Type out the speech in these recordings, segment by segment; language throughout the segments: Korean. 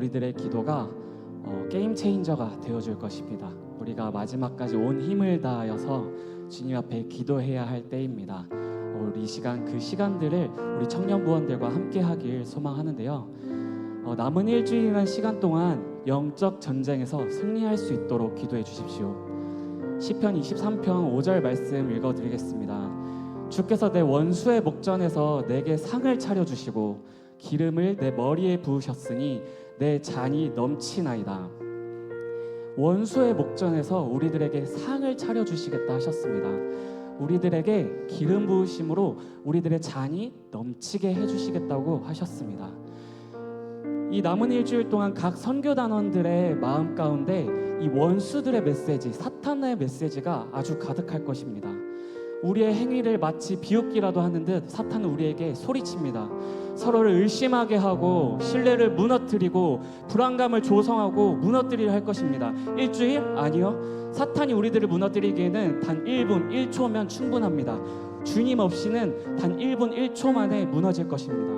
우리들의 기도가 게임 체인저가 되어줄 것입니다. 우리가 마지막까지 온 힘을 다하여서 주님 앞에 기도해야 할 때입니다. 우리 이 시간 그 시간들을 우리 청년부원들과 함께 하길 소망하는데요. 남은 일주일이라는 시간 동안 영적 전쟁에서 승리할 수 있도록 기도해 주십시오. 시편 23편 5절 말씀 읽어드리겠습니다. 주께서 내 원수의 목전에서 내게 상을 차려주시고 기름을 내 머리에 부으셨으니 내 잔이 넘치나이다. 원수의 목전에서 우리들에게 상을 차려주시겠다 하셨습니다. 우리들에게 기름 부으심으로 우리들의 잔이 넘치게 해주시겠다고 하셨습니다. 이 남은 일주일 동안 각 선교단원들의 마음 가운데 이 원수들의 메시지, 사탄의 메시지가 아주 가득할 것입니다. 우리의 행위를 마치 비웃기라도 하는 듯 사탄은 우리에게 소리칩니다. 서로를 의심하게 하고 신뢰를 무너뜨리고 불안감을 조성하고 무너뜨리려 할 것입니다. 일주일? 아니요. 사탄이 우리들을 무너뜨리기에는 단 1분, 1초면 충분합니다. 주님 없이는 단 1분, 1초 만에 무너질 것입니다.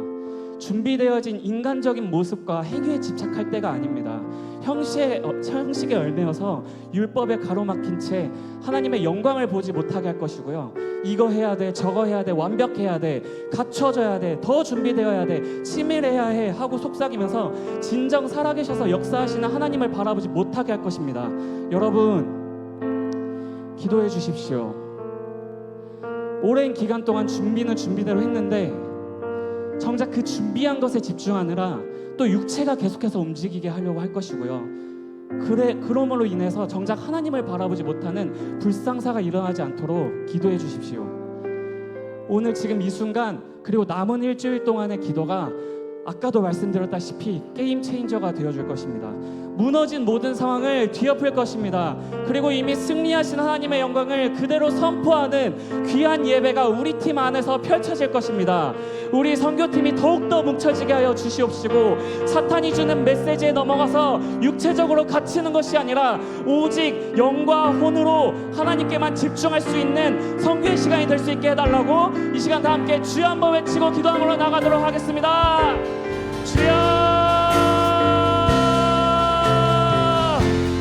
준비되어진 인간적인 모습과 행위에 집착할 때가 아닙니다. 형식에 얽매여서 율법에 가로막힌 채 하나님의 영광을 보지 못하게 할 것이고요. 이거 해야 돼, 저거 해야 돼, 완벽해야 돼, 갖춰져야 돼, 더 준비되어야 돼, 치밀해야 해 하고 속삭이면서 진정 살아계셔서 역사하시는 하나님을 바라보지 못하게 할 것입니다. 여러분, 기도해 주십시오. 오랜 기간 동안 준비는 준비대로 했는데 정작 그 준비한 것에 집중하느라 또 육체가 계속해서 움직이게 하려고 할 것이고요. 그러므로 인해서 정작 하나님을 바라보지 못하는 불상사가 일어나지 않도록 기도해 주십시오. 오늘 지금 이 순간 그리고 남은 일주일 동안의 기도가 아까도 말씀드렸다시피 게임 체인저가 되어줄 것입니다. 무너진 모든 상황을 뒤엎을 것입니다. 그리고 이미 승리하신 하나님의 영광을 그대로 선포하는 귀한 예배가 우리 팀 안에서 펼쳐질 것입니다. 우리 선교팀이 더욱더 뭉쳐지게 하여 주시옵시고 사탄이 주는 메시지에 넘어가서 육체적으로 갇히는 것이 아니라 오직 영과 혼으로 하나님께만 집중할 수 있는 선교의 시간이 될 수 있게 해달라고 이 시간 다 함께 주여 한번 외치고 기도함으로 나가도록 하겠습니다. 주여,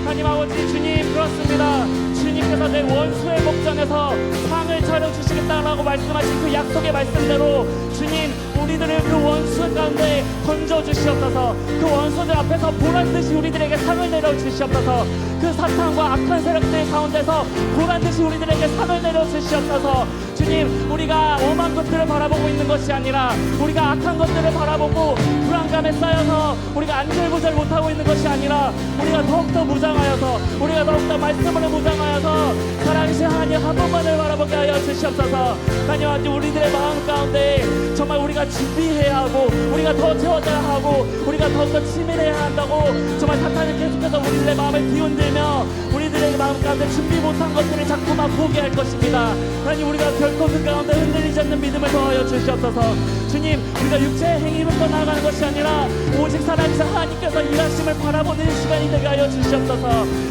하나님 아버지, 주님, 그렇습니다. 주님께서 내 원수의 목전에서 상을 차려주시겠다라고 말씀하신 그 약속의 말씀대로 주님, 우리들을 그 원수 가운데 던져주시옵소서. 그 원수들 앞에서 보란듯이 우리들에게 상을 내려주시옵소서. 그 사탄과 악한 세력들 가운데서 보란듯이 우리들에게 상을 내려주시옵소서. 주님, 우리가 엄한 것들을 바라보고 있는 것이 아니라 우리가 악한 것들을 바라보고 불안감에 쌓여서 우리가 안절부절 못하고 있는 것이 아니라 우리가 더욱더 무장하여서 우리가 더욱더 말씀으로 무장하여서 살아계신 하나님 한 분만을 바라보게 하여 주시옵소서. 하나님 아버지, 우리들의 마음 가운데 정말 우리가 준비해야 하고 우리가 더 채워져야 하고 우리가 더욱더 치밀해야 한다고 정말 사탄이 계속해서 우리들의 마음을 뒤흔들며 우리들의 마음 가운데 준비 못한 것들을 자꾸만 포기할 것입니다. 하나님, 우리가 결코 그 가운데 흔들리지 않는 믿음을 더하여 주시옵소서. 주님, 우리가 육체의 행위로서 나아가는 것이 아니라 오직 살아계신 하나님께서 일하심을 바라보는 시간이 되게 하여 주시옵소서.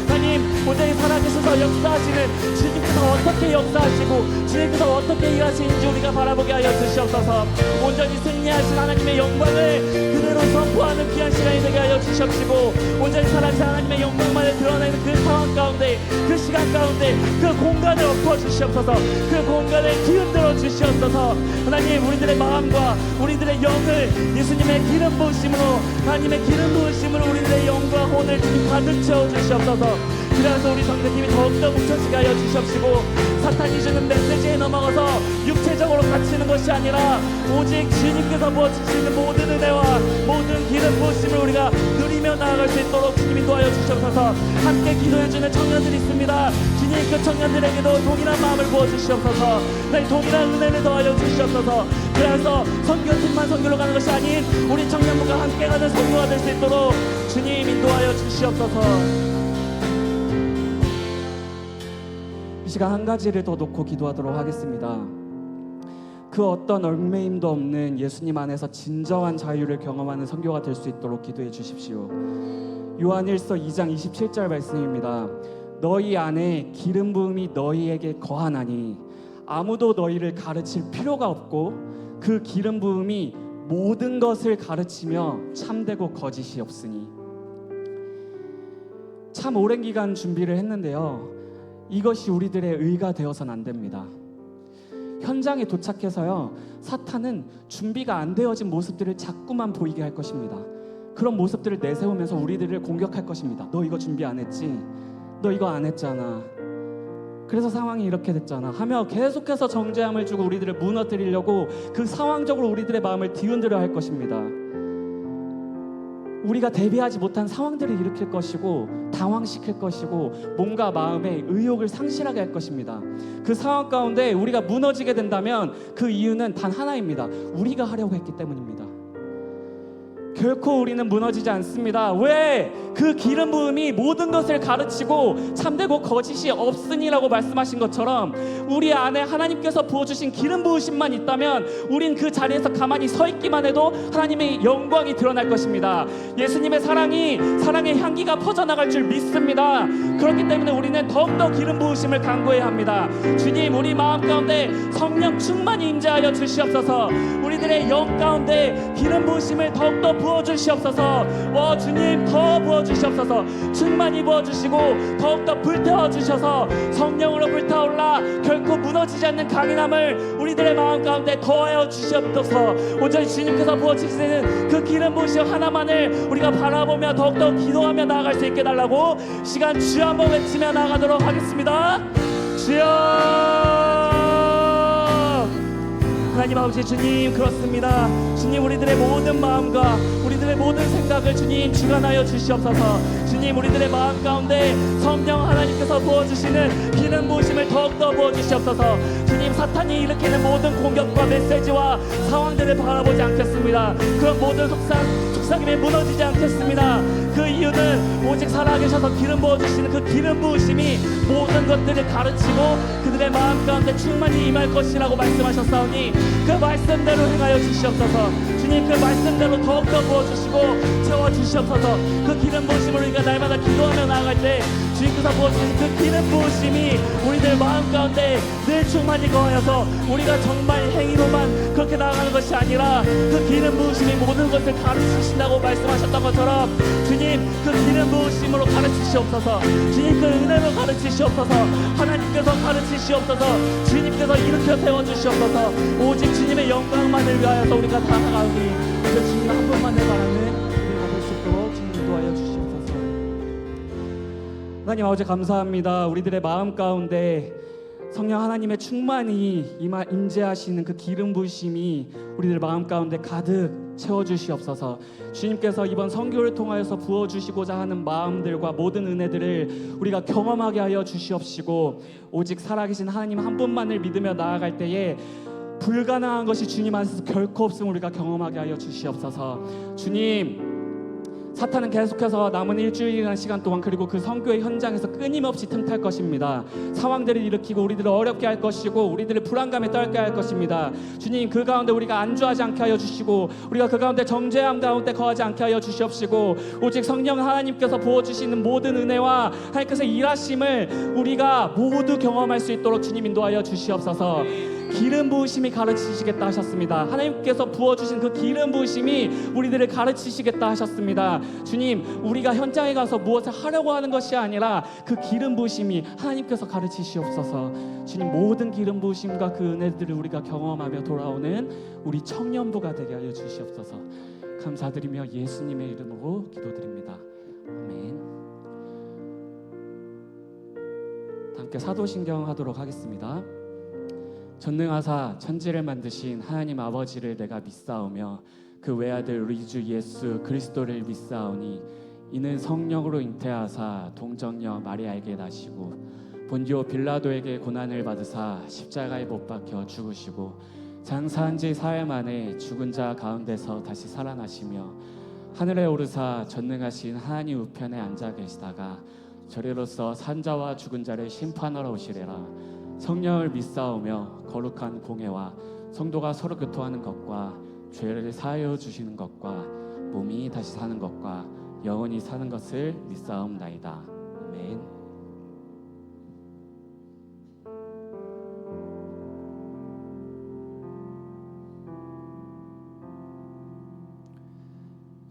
하나님, 온전히 살아계셔서 역사하시는 주님께서 어떻게 역사하시고 주님께서 어떻게 일하시는지 우리가 바라보게 하여 주시옵소서. 온전히 승리하신 하나님의 영광을 그대로 선포하는 귀한 시간이 되게 하여 주시옵시고 온전히 살아계신 하나님의 영광만을 드러내는 그 상황 가운데, 그 시간 가운데 그 공간을 엎어주시옵소서. 그 공간을 뒤흔들어 주시옵소서. 하나님, 우리들의 마음과 우리들의 영을 예수님의 기름 부으심으로, 하나님의 기름 부으심으로 우리들의 영과 혼을 가득 채워 주시옵소서. 그래서 우리 성도님이 더욱더 뭉쳐지게 하여 주시옵시고 사탄이 주는 메시지에 넘어가서 육체적으로 갇히는 것이 아니라 오직 주님께서 부어주시는 모든 은혜와 모든 기름 부으심을 우리가 누리며 나아갈 수 있도록 주님이 도와여 주시옵소서. 함께 기도해주는 청년들이 있습니다. 주님, 그 청년들에게도 동일한 마음을 부어주시옵소서. 네, 동일한 은혜를 더하여 주시옵소서. 그래서 선교팀만 선교로 가는 것이 아닌 우리 청년부가 함께 가는 선교가 될 수 있도록 주님 인도하여 주시옵소서. 이 시간 한 가지를 더 놓고 기도하도록 하겠습니다. 그 어떤 얽매임도 없는 예수님 안에서 진정한 자유를 경험하는 선교가 될 수 있도록 기도해 주십시오. 요한일서 2장 27절 말씀입니다. 너희 안에 기름 부음이 너희에게 거하나니 아무도 너희를 가르칠 필요가 없고 그 기름 부음이 모든 것을 가르치며 참되고 거짓이 없으니. 참 오랜 기간 준비를 했는데요, 이것이 우리들의 의가 되어서는 안 됩니다. 현장에 도착해서요, 사탄은 준비가 안 되어진 모습들을 자꾸만 보이게 할 것입니다. 그런 모습들을 내세우면서 우리들을 공격할 것입니다. 너 이거 준비 안 했지? 너 이거 안 했잖아. 그래서 상황이 이렇게 됐잖아 하며 계속해서 정죄함을 주고 우리들을 무너뜨리려고 그 상황적으로 우리들의 마음을 뒤흔들어 할 것입니다. 우리가 대비하지 못한 상황들을 일으킬 것이고 당황시킬 것이고 뭔가 마음에 의욕을 상실하게 할 것입니다. 그 상황 가운데 우리가 무너지게 된다면 그 이유는 단 하나입니다. 우리가 하려고 했기 때문입니다. 결코 우리는 무너지지 않습니다. 왜? 그 기름 부음이 모든 것을 가르치고 참되고 거짓이 없으니라고 말씀하신 것처럼 우리 안에 하나님께서 부어주신 기름 부으심만 있다면 우린 그 자리에서 가만히 서 있기만 해도 하나님의 영광이 드러날 것입니다. 예수님의 사랑의 향기가 퍼져나갈 줄 믿습니다. 그렇기 때문에 우리는 더욱더 기름 부으심을 간구해야 합니다. 주님, 우리 마음 가운데 성령 충만히 임재하여 주시옵소서. 우리들의 영 가운데 기름 부으심을 더욱더 부어주시옵소서. 주님, 더 부어주시옵소서. 충만히 부어주시고 더욱더 불태워주셔서 성령으로 불타올라 결코 무너지지 않는 강인함을 우리들의 마음 가운데 더하여 주시옵소서. 온전히 주님께서 부어주시는 그 기름 부으심 하나만을 우리가 바라보며 더욱더 기도하며 나아갈 수 있게 달라고 시간 주여 한번 외치며 나아가도록 하겠습니다. 주여! 하나님 아버지, 주님, 그렇습니다. 주님, 우리들의 모든 마음과 우리들의 모든 생각을 주님 주관하여 주시옵소서. 주님, 우리들의 마음 가운데 성령 하나님께서 부어주시는 기름 부으심을 더욱더 부어주시옵소서. 주님, 사탄이 일으키는 모든 공격과 메시지와 상황들을 바라보지 않겠습니다. 그런 모든 속삭임에 무너지지 않겠습니다. 그 이유는 오직 살아계셔서 기름 부어주시는 그 기름 부으심이 모든 것들을 가르치고 그들의 마음 가운데 충만히 임할 것이라고 말씀하셨사오니 그 말씀대로 행하여 주시옵소서. 주님, 그 말씀대로 더욱더 부어주시고 채워주시옵소서. 그 기름 부으심을 우리가 날마다 기도하며 나아갈 때 주님께서 부어주신 그 기름 부으심이 우리들 마음 가운데 늘 충만히 거하여서 우리가 정말 행위로만 그렇게 나아가는 것이 아니라 그 기름 부으심이 모든 것을 가르치신다고 말씀하셨던 것처럼 주님, 그 기름 부으심으로 가르치시옵소서. 주님, 그 은혜로 가르치시옵소서. 하나님께서 가르치시옵소서. 주님께서 일으켜 세워주시옵소서. 오직 주님의 영광만을 위하여서 우리가 다 나가오니 그 주님 한 분만을 바라는 우리가 볼 수 있도록 주님 인도하여 주시옵소서. 하나님 아버지, 감사합니다. 우리들의 마음 가운데 성령 하나님의 충만히 임재하시는 그 기름 부으심이 우리들 마음 가운데 가득 채워주시옵소서. 주님께서 이번 선교를 통하여서 부어주시고자 하는 마음들과 모든 은혜들을 우리가 경험하게 하여 주시옵시고 오직 살아계신 하나님 한 분만을 믿으며 나아갈 때에 불가능한 것이 주님 안에서 결코 없음을 우리가 경험하게 하여 주시옵소서. 주님, 사탄은 계속해서 남은 일주일이라는 시간 동안 그리고 그 선교의 현장에서 끊임없이 틈탈 것입니다. 상황들을 일으키고 우리들을 어렵게 할 것이고 우리들을 불안감에 떨게 할 것입니다. 주님, 그 가운데 우리가 안주하지 않게 하여 주시고 우리가 그 가운데 정죄함 가운데 거하지 않게 하여 주시옵시고 오직 성령 하나님께서 부어주시는 모든 은혜와 하나님께서 일하심을 우리가 모두 경험할 수 있도록 주님 인도하여 주시옵소서. 기름 부으심이 가르치시겠다 하셨습니다. 하나님께서 부어주신 그 기름 부으심이 우리들을 가르치시겠다 하셨습니다. 주님, 우리가 현장에 가서 무엇을 하려고 하는 것이 아니라 그 기름 부으심이 하나님께서 가르치시옵소서. 주님, 모든 기름 부으심과 그 은혜들을 우리가 경험하며 돌아오는 우리 청년부가 되게 하여 주시옵소서. 감사드리며 예수님의 이름으로 기도드립니다. 아멘. 함께 사도신경 하도록 하겠습니다. 전능하사 천지를 만드신 하나님 아버지를 내가 믿사오며 그 외아들 우리 주 예수 그리스도를 믿사오니 이는 성령으로 잉태하사 동정녀 마리아에게 나시고 본디오 빌라도에게 고난을 받으사 십자가에 못 박혀 죽으시고 장사한 지 사흘 만에 죽은 자 가운데서 다시 살아나시며 하늘에 오르사 전능하신 하나님 우편에 앉아 계시다가 저리로서 산자와 죽은 자를 심판하러 오시리라. 성령을 믿사오며 거룩한 공회와 성도가 서로 교통하는 것과 죄를 사하여 주시는 것과 몸이 다시 사는 것과 영원히 사는 것을 믿사옵나이다. 아멘.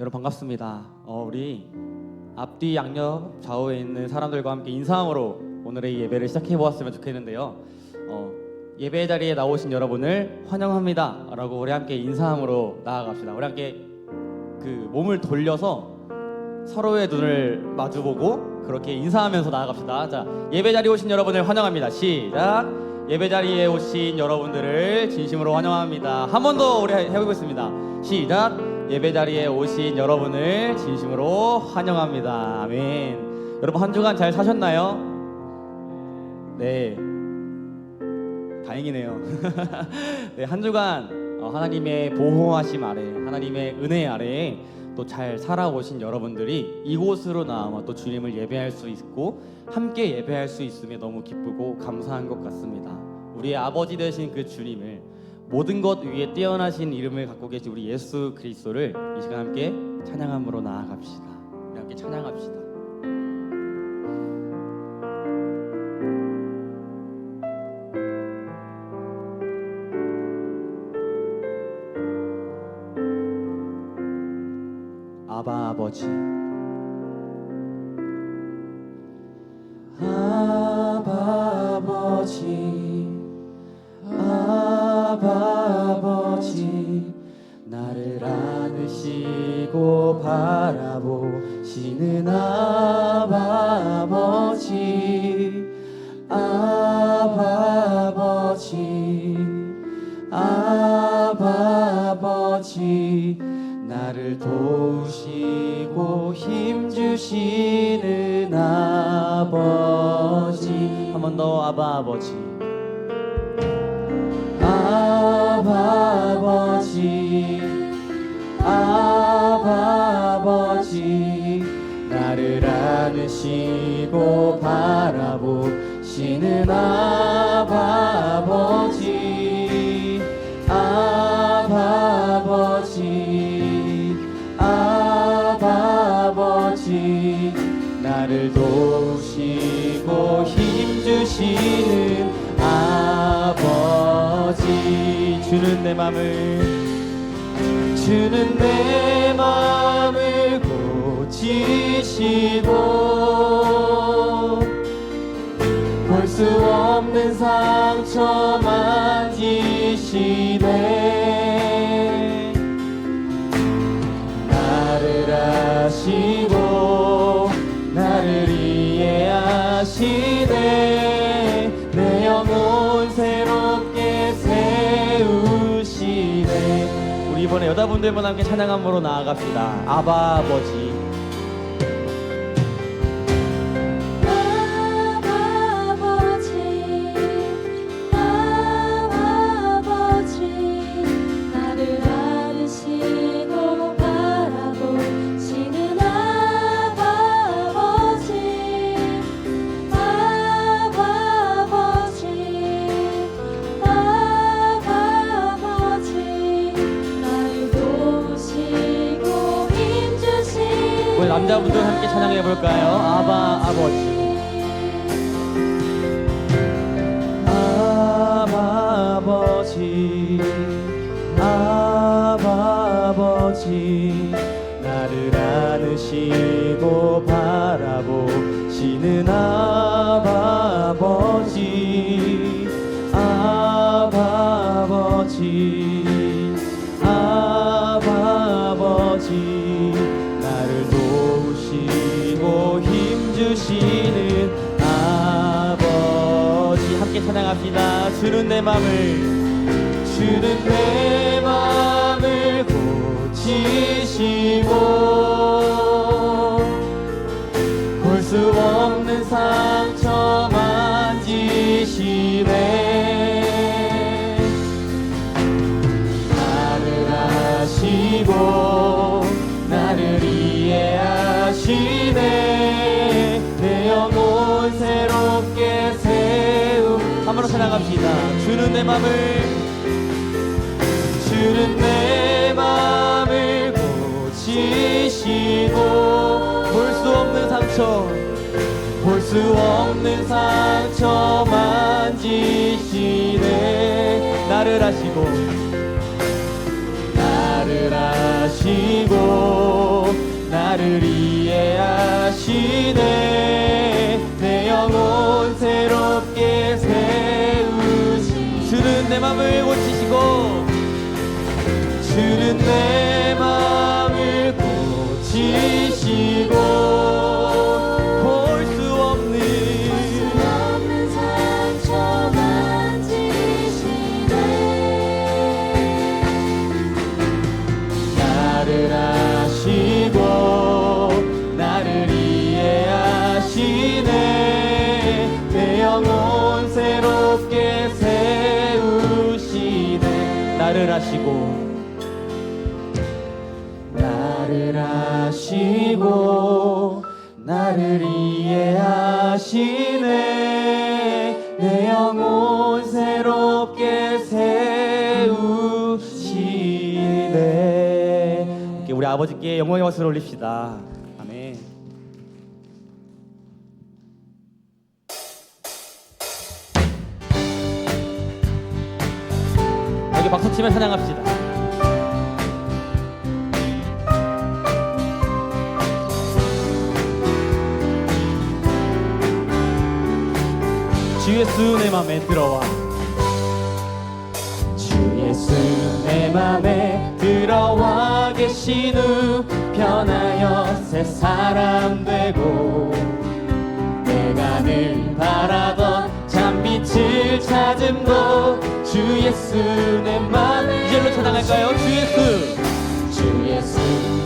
여러분 반갑습니다. 우리 앞뒤 양옆 좌우에 있는 사람들과 함께 인사함으로 오늘의 예배를 시작해 보았으면 좋겠는데요. 예배 자리에 나오신 여러분을 환영합니다 라고 우리 함께 인사함으로 나아갑시다. 우리 함께 그 몸을 돌려서 서로의 눈을 마주보고 그렇게 인사하면서 나아갑시다. 자, 예배 자리에 오신 여러분을 환영합니다. 시작. 예배 자리에 오신 여러분들을 진심으로 환영합니다. 한 번 더 우리 해보겠습니다. 시작. 예배 자리에 오신 여러분을 진심으로 환영합니다. 아멘. 여러분 한 주간 잘 사셨나요? 네, 다행이네요. 네, 한 주간 하나님의 보호하심 아래, 하나님의 은혜 아래 또 잘 살아오신 여러분들이 이곳으로 나와 또 주님을 예배할 수 있고 함께 예배할 수 있음에 너무 기쁘고 감사한 것 같습니다. 우리의 아버지 되신 그 주님을, 모든 것 위에 뛰어나신 이름을 갖고 계신 우리 예수 그리스도를 이 시간 함께 찬양함으로 나아갑시다. 우리 함께 찬양합시다. 아바 아버지, 아바 아버지, 아바 아버지, 나를 안으시고 바라보시는 아바 아버지, 아바 아버지, 아바 아버지, 나를 도우시고 힘주시는 아버지. 한 번 더. 아바 아버지, 아바 아버지, 아바 아버지, 나를 안으시고 바라보시는 아바 아버지, 아바 아버지, 아바 아버지, 나를 도우시고 힘주시는 아버지. 주는 내 맘을 고치시고 볼 수 없는 상처 만지시네. 나를 아시고 나를 이해하시네. 내 영혼 새롭게 세우시네. 우리 이번에 여자분들만 함께 찬양함으로 나아갑시다. 아바 아버지, 남자분들 함께 찬양해 볼까요? 아바 아버지, 아바 아버지, 아바 아버지, 나를 안으시고 바라보시는 아바 아버지, 아바 아버지, 아바 아버지, 나를 도우시고 힘주시는 아버지. 함께 찬양합시다. 주는 내 맘을 고치시고 볼 수 없는 상처 만지시네. 나를 아시고 나를 이해하시네. 내 영혼 새롭게 세움. 한번더 찬양합시다. 주는 내 맘을 고치시고 볼 수 없는 상처 만지시네. 나를 아시고 나를 이해하시네. 하시네 내 영혼 새롭게 세우시 주는 내 맘을 고치시고 주는 내 맘을 고치시고 볼 수 없는 상처 만지시네 나를 아시고 나를 이해하시네 내 영혼 새롭게 세우시네 나를 아시고 나를 아시고 나를 이해하시네 내 영혼 새롭게 세우시네 이렇게 우리 아버지께 영광의 박수를 올립시다. 아멘. 여기 박수치며 찬양합시다. 주 예수 내 맘에 들어와 주 예수 내 맘에 들어와 계신 후 변하여 새 사람 되고 내가 늘 바라던 참빛을 찾음도 주 예수 내 맘에 이절로 찬양할까요? 주 예수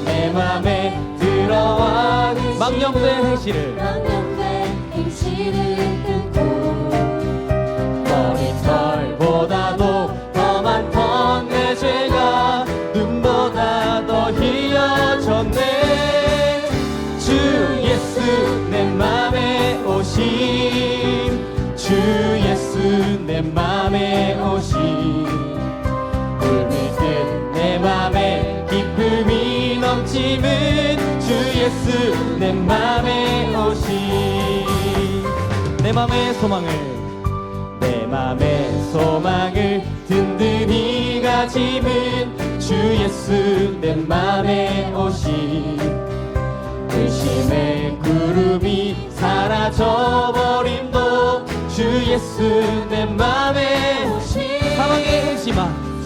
내 맘에 들어와 망령된 행실을 망령된 행실을 끊고 머리털보다도 더 많던 내 죄가 눈보다 더 희어졌네 주 예수 내 맘에 오심 주 예수 내 맘에 오심 물밀듯 내 맘에 기쁨이 넘치는 주 예수 내 맘에 오심 내 맘의 소망을 내 맘의 소망을 든든히 가짐은 주 예수 내 맘에 오심 의심의 구름이 사라져버림도 주 예수 내 맘에 오심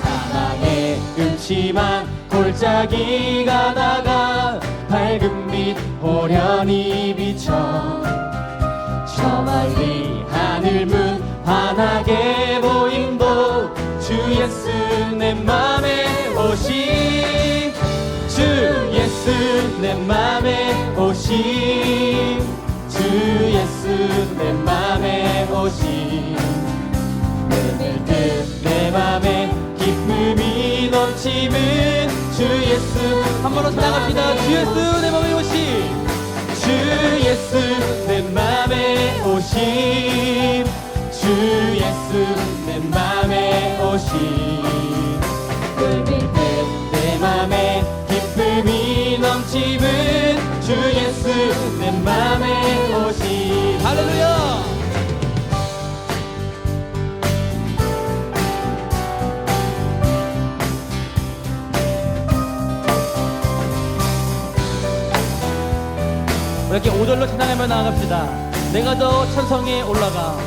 사망의 음침한 골짜기 가다가 밝은 빛 호련히 비쳐 저 멀리 하늘 문 환하게 보임도 주 예수 내 맘에 오심 주 예수 내 맘에 오심 주 예수 내 맘에 오심 물들듯 내 맘에 기쁨이 넘치는 주 예수 한 번 더 찬양합시다 주 예수 내 맘에 오심 주 예수 내 맘에 오심 주 예수 내 맘에 오심 물밀듯 내 맘에 기쁨이 넘치는 주 예수 내 맘에 오심 할렐루야 이렇게 5절로 찬양하며 나아갑시다. 내가 저 천성에 올라가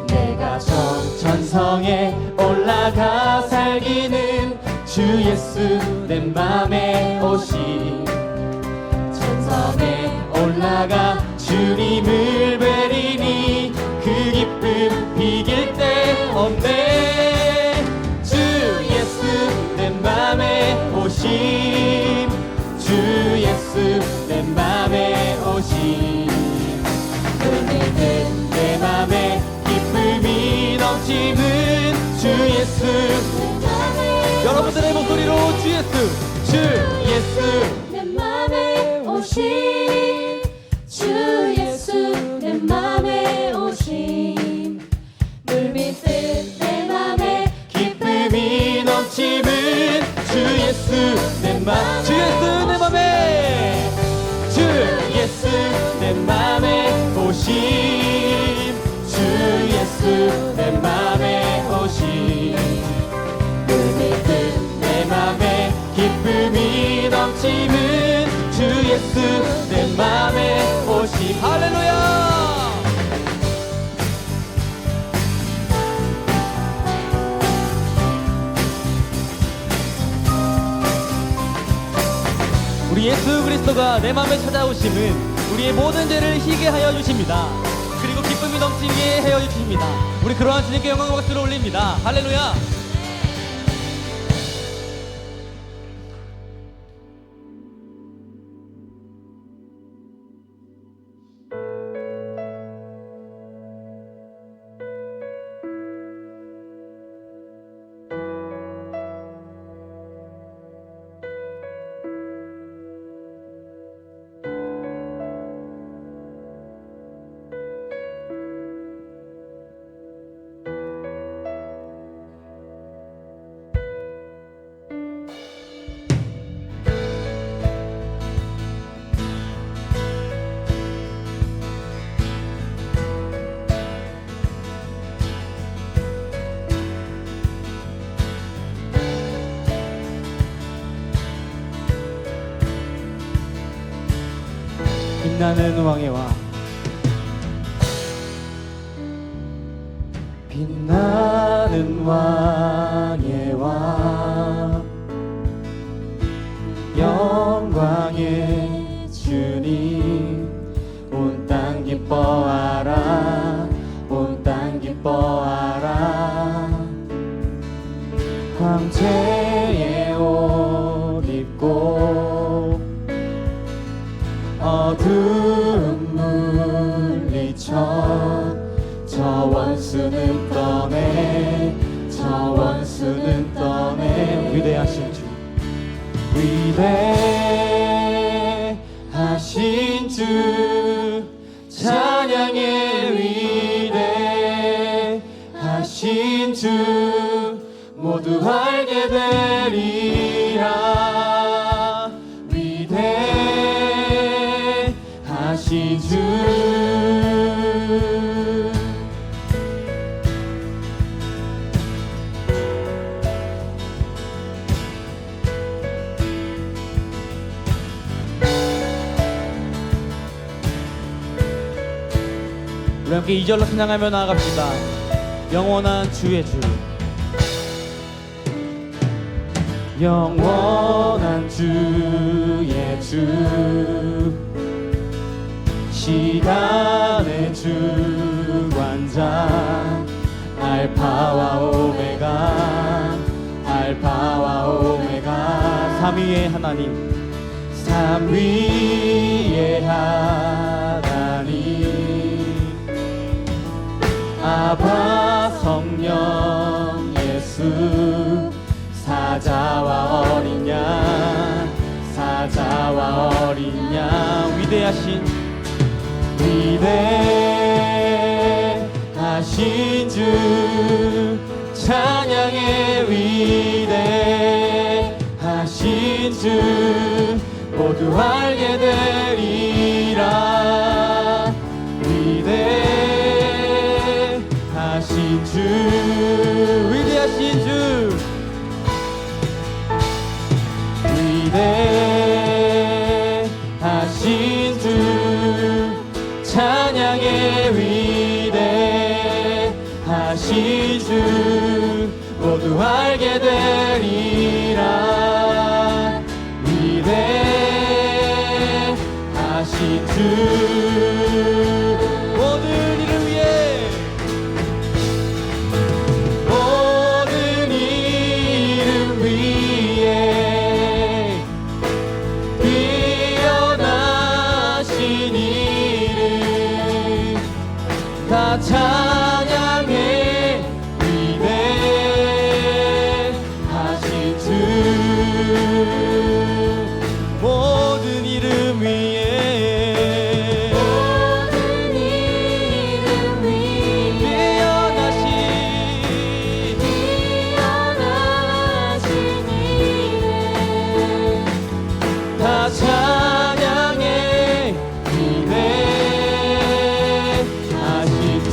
내가 저 천성에 올라가 살기는 주 예수 내 맘에 오심 천성에 올라가 주님을 뵈리니 그 기쁨 비길 데 없네 주 예수 내 맘에 오심 주 예수 내 맘에 오심 물밀듯 내 맘에 기쁨이 넘치는 주 예수 여러분들의 목소리로 주 예수 내 맘에 오심 주 예수 내 맘에 오심 물밀듯 내 맘에 기쁨이 넘치는 주 예수 내 맘 주 예수 내 맘에 주 예수 내 맘에 오심 주 예수 내 맘에 오심 물밀듯 내 맘에 기쁨이 넘치는 주 예수 할렐루야. 우리 예수 그리스도가 내 마음에 찾아오심은 우리의 모든 죄를 희게 하여 주십니다. 그리고 기쁨이 넘치게 하여 주십니다. 우리 그러한 주님께 영광과 박수를 올립니다. 할렐루야. 빛나는 왕의 왕, 빛나는 왕의 왕, 영광의 주님, 온 땅 기뻐하라, 온 땅 기뻐하라. 황제의 옷 입고 어두운 물리쳐 저 원수는 떠내, 저 원수는 떠내. 위대하신 주, 위대하신 주, 찬양의 위대하신 주, 모두 알게 되리라. 위대하신 주. 우리 함께 2절로 찬양하며 나아갑시다. 영원한 주의 주, 영원한 주의 주, 시간의 주관자, 알파와 오메가, 알파와 오메가. 삼위의 하나님, 삼위의 하나님, 아바 성령 예수, 사자와 어린 양, 사자와 어린 양. 위대하신, 위대하신 주, 찬양의 위대하신 주, 모두 알게 되리라. 위대하신 주, 위대하신 주, 위대하신 주, 찬양의 위대하신 주, 모두 알게 되리라. 위대하신 주, 모든 이를 위해, 모든 이름 위에 뛰어나신 이름 다 찬양해. 위대하신 주, 모든 이름 위에, 모든 이름 위에 뛰어나신 이름 다 찬양해. 위대하신 주,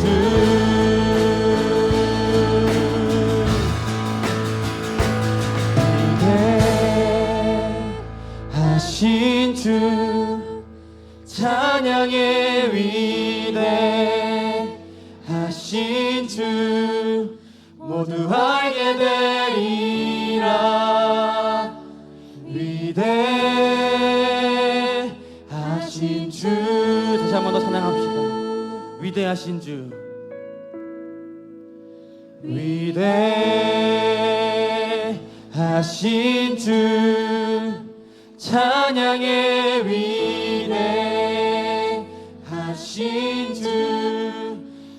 위대하신 주, 찬양의 위대하신 주 모두 알게 되리라. 위대하신 주, 다시 한 번 더 찬양합시다. 위대하신 주, 위대하신 주, 찬양의 위대하신 주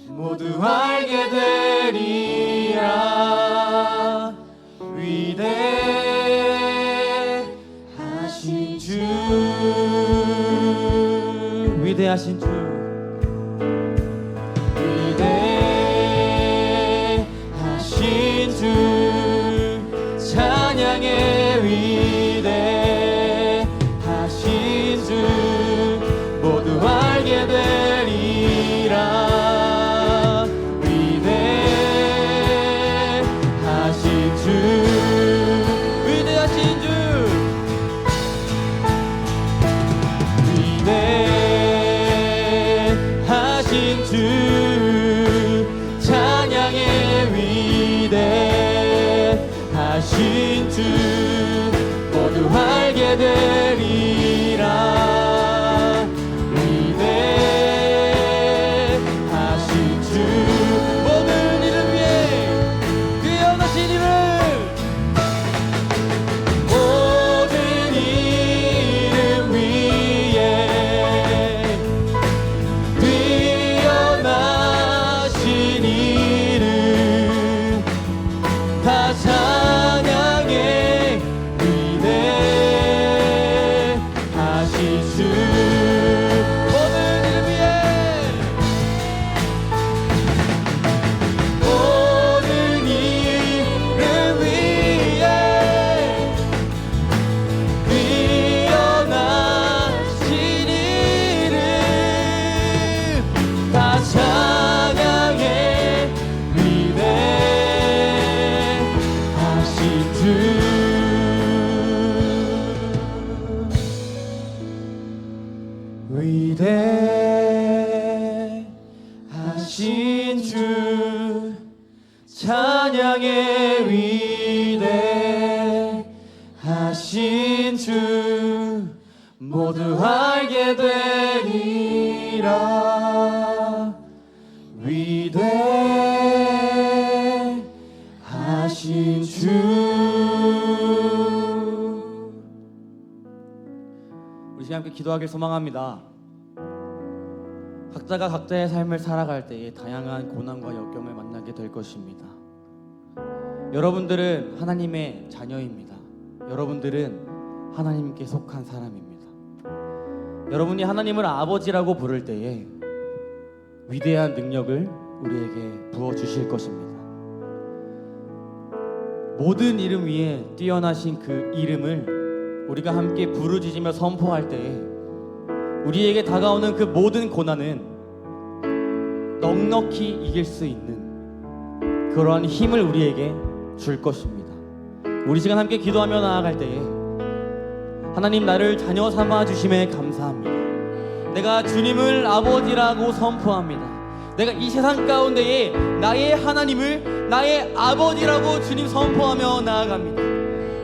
모두 알게 되리라. 위대하신 주, 위대하신 주, 위대하신 주, 찬양의 위대하신 주 모두 알게 되리라. 위대하신 주, 위대하신 주, 위대하신 주, 찬양의 위대하신 주 모두 알게 되리라. 위대하신 주, 모든 이름 위에 뛰어나신 이름, 모든 이름 위에 뛰어나신 이름 다 찬양해. 위대하신 주, 모든 이름 위에, 모든 이름 위에 뛰어나신 이름 다 찬양해. 위대하신 주, 위대하신 주, 찬양의 위대하신 주 모두 알게 되리라. 위대하신 주. 우리 시간 함께 기도하길 소망합니다. 각자가 각자의 삶을 살아갈 때에 다양한 고난과 역경을 만나게 될 것입니다. 여러분들은 하나님의 자녀입니다. 여러분들은 하나님께 속한 사람입니다. 여러분이 하나님을 아버지라고 부를 때에 위대한 능력을 우리에게 부어주실 것입니다. 모든 이름 위에 뛰어나신 그 이름을 우리가 함께 부르짖으며 선포할 때에 우리에게 다가오는 그 모든 고난은 넉넉히 이길 수 있는 그러한 힘을 우리에게 줄 것입니다. 우리 시간 함께 기도하며 나아갈 때에 하나님, 나를 자녀 삼아 주심에 감사합니다. 내가 주님을 아버지라고 선포합니다. 내가 이 세상 가운데에 나의 하나님을 나의 아버지라고 주님 선포하며 나아갑니다.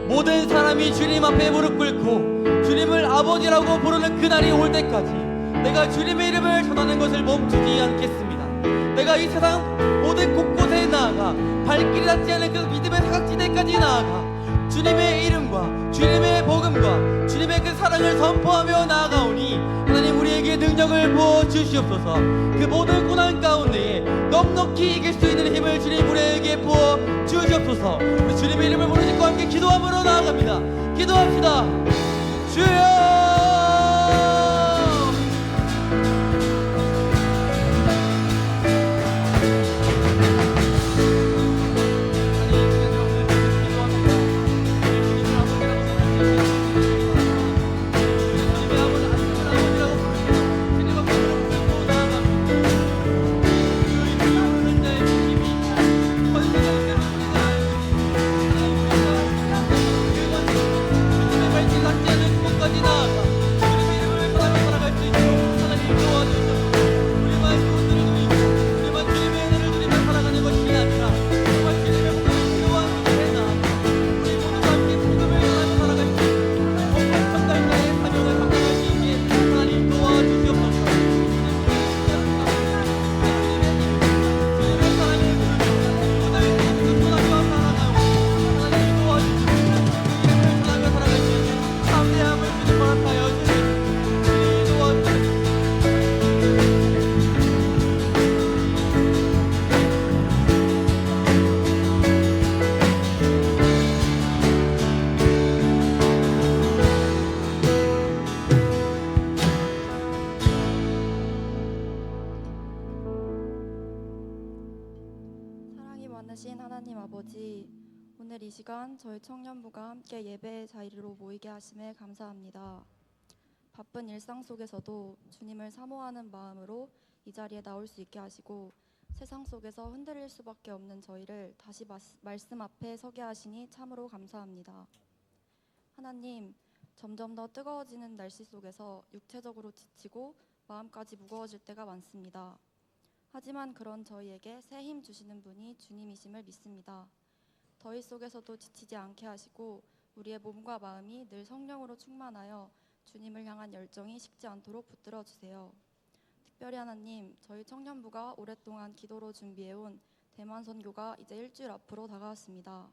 모든 사람이 주님 앞에 무릎 꿇고 주님을 아버지라고 부르는 그날이 올 때까지 내가 주님의 이름을 전하는 것을 멈추지 않겠습니다. 내가 이 세상 모든 곳곳에 나아가 발길이 닿지 않은 그 믿음의 사각지대까지 나아가 주님의 이름과 주님의 복음과 주님의 그 사랑을 선포하며 나아가오니 하나님, 우리에게 능력을 부어주시옵소서. 그 모든 고난 가운데에 넉넉히 이길 수 있는 힘을 주님 우리에게 부어주시옵소서. 우리 주님의 이름을 부르짖고 함께 기도함으로 나아갑니다. 기도합시다. 주여, 나아가 하나님 아버지, 오늘 이 시간 저희 청년부가 함께 예배의 자리로 모이게 하심에 감사합니다. 바쁜 일상 속에서도 주님을 사모하는 마음으로 이 자리에 나올 수 있게 하시고 세상 속에서 흔들릴 수밖에 없는 저희를 다시 말씀 앞에 서게 하시니 참으로 감사합니다. 하나님, 점점 더 뜨거워지는 날씨 속에서 육체적으로 지치고 마음까지 무거워질 때가 많습니다. 하지만 그런 저희에게 새 힘 주시는 분이 주님이심을 믿습니다. 더위 속에서도 지치지 않게 하시고 우리의 몸과 마음이 늘 성령으로 충만하여 주님을 향한 열정이 식지 않도록 붙들어 주세요. 특별히 하나님, 저희 청년부가 오랫동안 기도로 준비해온 대만 선교가 이제 일주일 앞으로 다가왔습니다.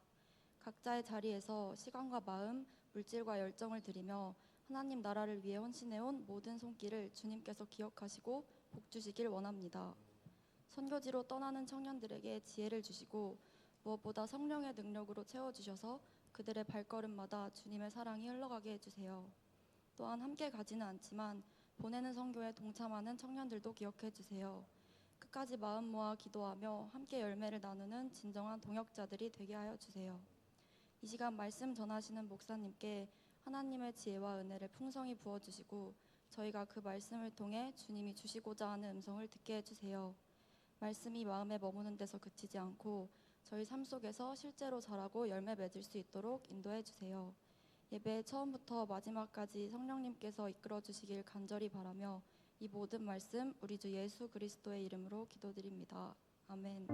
각자의 자리에서 시간과 마음, 물질과 열정을 들이며 하나님 나라를 위해 헌신해온 모든 손길을 주님께서 기억하시고 복 주시길 원합니다. 선교지로 떠나는 청년들에게 지혜를 주시고 무엇보다 성령의 능력으로 채워주셔서 그들의 발걸음마다 주님의 사랑이 흘러가게 해주세요. 또한 함께 가지는 않지만 보내는 선교에 동참하는 청년들도 기억해 주세요. 끝까지 마음 모아 기도하며 함께 열매를 나누는 진정한 동역자들이 되게 하여 주세요. 이 시간 말씀 전하시는 목사님께 하나님의 지혜와 은혜를 풍성히 부어주시고 저희가 그 말씀을 통해 주님이 주시고자 하는 음성을 듣게 해주세요. 말씀이 마음에 머무는 데서 그치지 않고 저희 삶 속에서 실제로 자라고 열매 맺을 수 있도록 인도해 주세요. 예배 처음부터 마지막까지 성령님께서 이끌어 주시길 간절히 바라며 이 모든 말씀 우리 주 예수 그리스도의 이름으로 기도드립니다. 아멘.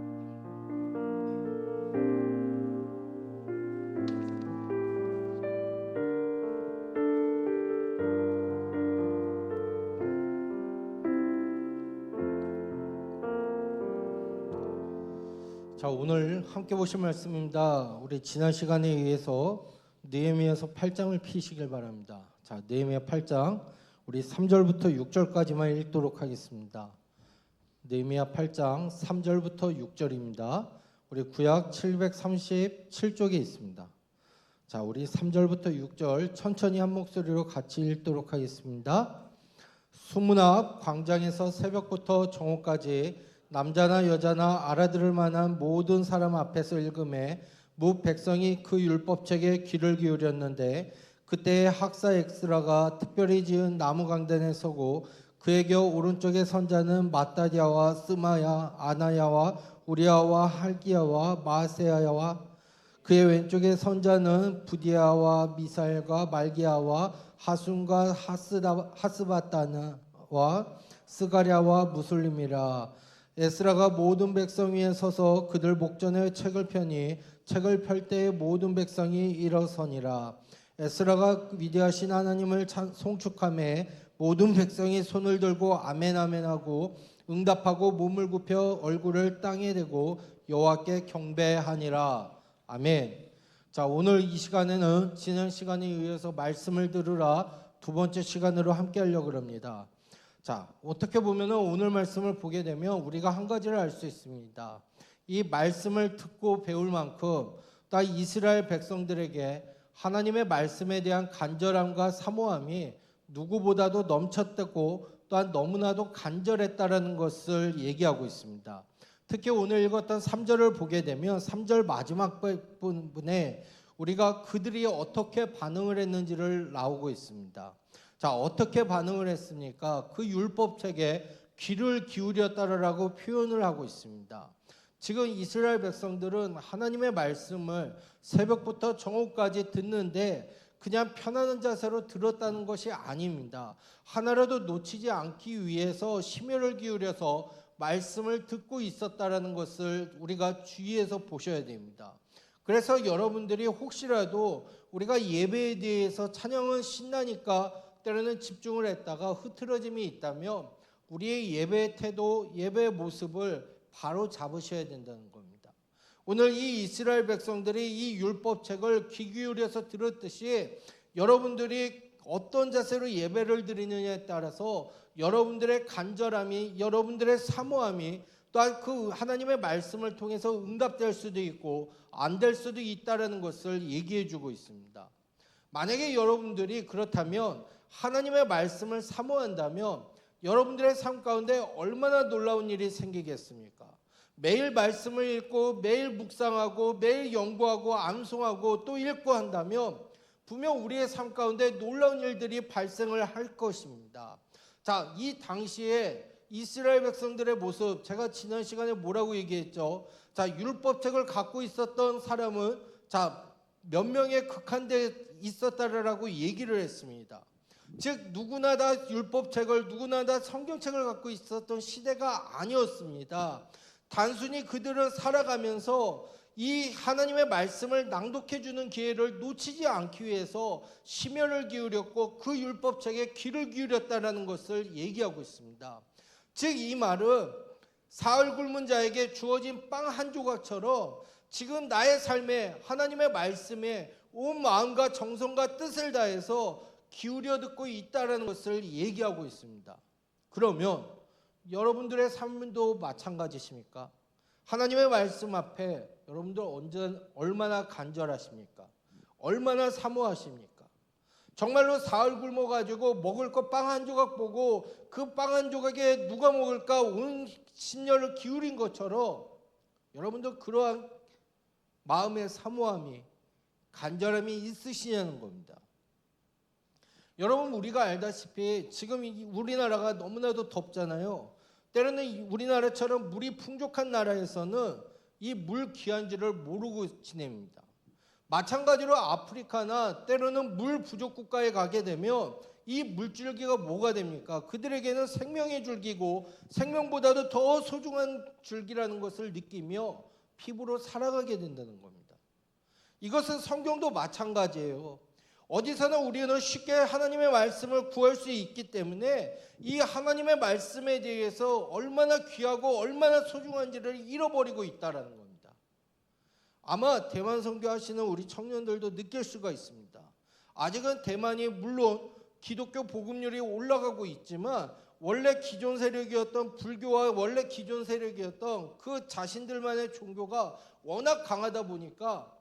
자, 오늘 함께 보실 말씀입니다. 우리 지난 시간에 의해서 느헤미야서 8장을 피시길 바랍니다. 자, 느헤미야 8장 우리 3절부터 6절까지만 읽도록 하겠습니다. 느헤미야 8장 3절부터 6절입니다. 우리 구약 737쪽에 있습니다. 자, 우리 3절부터 6절 천천히 한 목소리로 같이 읽도록 하겠습니다. 수문 앞 광장에서 새벽부터 정오까지 남자나 여자나 알아들을 만한 모든 사람 앞에서 읽음에 무 백성이 그 율법책에 귀를 기울였는데 그때에 학사 엑스라가 특별히 지은 나무 강단에 서고 그의 겨 오른쪽에 선자는 마따디아와 스마야, 아나야와 우리아와 할기야와 마세야와 그의 왼쪽에 선자는 부디아와 미사엘과 말기야와 하순과 하스바타나와 스가랴와 무슬림이라. 에스라가 모든 백성 위에 서서 그들 목전에 책을 펴니 책을 펼 때에 모든 백성이 일어서니라. 에스라가 위대하신 하나님을 송축하매 모든 백성이 손을 들고 아멘 아멘 하고 응답하고 몸을 굽혀 얼굴을 땅에 대고 여호와께 경배하니라. 아멘. 자, 오늘 이 시간에는 지난 시간에 의해서 말씀을 들으라 두 번째 시간으로 함께 하려고 합니다. 자, 어떻게 보면 오늘 말씀을 보게 되면 우리가 한 가지를 알 수 있습니다. 이 말씀을 듣고 배울 만큼 또 이스라엘 백성들에게 하나님의 말씀에 대한 간절함과 사모함이 누구보다도 넘쳤고 또한 너무나도 간절했다라는 것을 얘기하고 있습니다. 특히 오늘 읽었던 3절을 보게 되면 3절 마지막 부분에 우리가 그들이 어떻게 반응을 했는지를 나오고 있습니다. 자, 어떻게 반응을 했습니까? 그 율법책에 귀를 기울였다라고 표현을 하고 있습니다. 지금 이스라엘 백성들은 하나님의 말씀을 새벽부터 정오까지 듣는데 그냥 편안한 자세로 들었다는 것이 아닙니다. 하나라도 놓치지 않기 위해서 심혈을 기울여서 말씀을 듣고 있었다라는 것을 우리가 주의해서 보셔야 됩니다. 그래서 여러분들이 혹시라도 우리가 예배에 대해서 찬양은 신나니까 때로는 집중을 했다가 흐트러짐이 있다면 우리의 예배 태도, 예배 모습을 바로 잡으셔야 된다는 겁니다. 오늘 이 이스라엘 백성들이 이 율법책을 귀 기울여서 들었듯이 여러분들이 어떤 자세로 예배를 드리느냐에 따라서 여러분들의 간절함이, 여러분들의 사모함이 또한 그 하나님의 말씀을 통해서 응답될 수도 있고 안 될 수도 있다는 것을 얘기해 주고 있습니다. 만약에 여러분들이 그렇다면 하나님의 말씀을 사모한다면 여러분들의 삶 가운데 얼마나 놀라운 일이 생기겠습니까? 매일 말씀을 읽고 매일 묵상하고 매일 연구하고 암송하고 또 읽고 한다면 분명 우리의 삶 가운데 놀라운 일들이 발생을 할 것입니다. 자, 이 당시에 이스라엘 백성들의 모습, 제가 지난 시간에 뭐라고 얘기했죠? 자, 율법책을 갖고 있었던 사람은 몇 명의 극한되어 있었다라고 얘기를 했습니다. 즉 누구나 다 율법책을, 누구나 다 성경책을 갖고 있었던 시대가 아니었습니다. 단순히 그들은 살아가면서 이 하나님의 말씀을 낭독해 주는 기회를 놓치지 않기 위해서 심혈을 기울였고 그 율법책에 귀를 기울였다는 것을 얘기하고 있습니다. 즉 이 말은 사흘 굶은 자에게 주어진 빵 한 조각처럼 지금 나의 삶에 하나님의 말씀에 온 마음과 정성과 뜻을 다해서 기울여 듣고 있다는 것을 얘기하고 있습니다. 그러면 여러분들의 삶도 마찬가지십니까? 하나님의 말씀 앞에 여러분들 얼마나 간절하십니까? 얼마나 사모하십니까? 정말로 사흘 굶어가지고 먹을 것 빵 한 조각 보고 그 빵 한 조각에 누가 먹을까 온 심혈을 기울인 것처럼 여러분들 그러한 마음의 사모함이, 간절함이 있으시냐는 겁니다. 여러분 우리가 알다시피 지금 우리나라가 너무나도 덥잖아요. 때로는 우리나라처럼 물이 풍족한 나라에서는 이 물 귀한지를 모르고 지냅니다. 마찬가지로 아프리카나 때로는 물 부족 국가에 가게 되면 이 물줄기가 뭐가 됩니까? 그들에게는 생명의 줄기고 생명보다도 더 소중한 줄기라는 것을 느끼며 피부로 살아가게 된다는 겁니다. 이것은 성경도 마찬가지예요. 어디서나 우리는 쉽게 하나님의 말씀을 구할 수 있기 때문에 이 하나님의 말씀에 대해서 얼마나 귀하고 얼마나 소중한지를 잃어버리고 있다는 겁니다. 아마 대만 선교하시는 우리 청년들도 느낄 수가 있습니다. 아직은 대만이 물론 기독교 복음률이 올라가고 있지만 원래 기존 세력이었던 불교와 원래 기존 세력이었던 그 자신들만의 종교가 워낙 강하다 보니까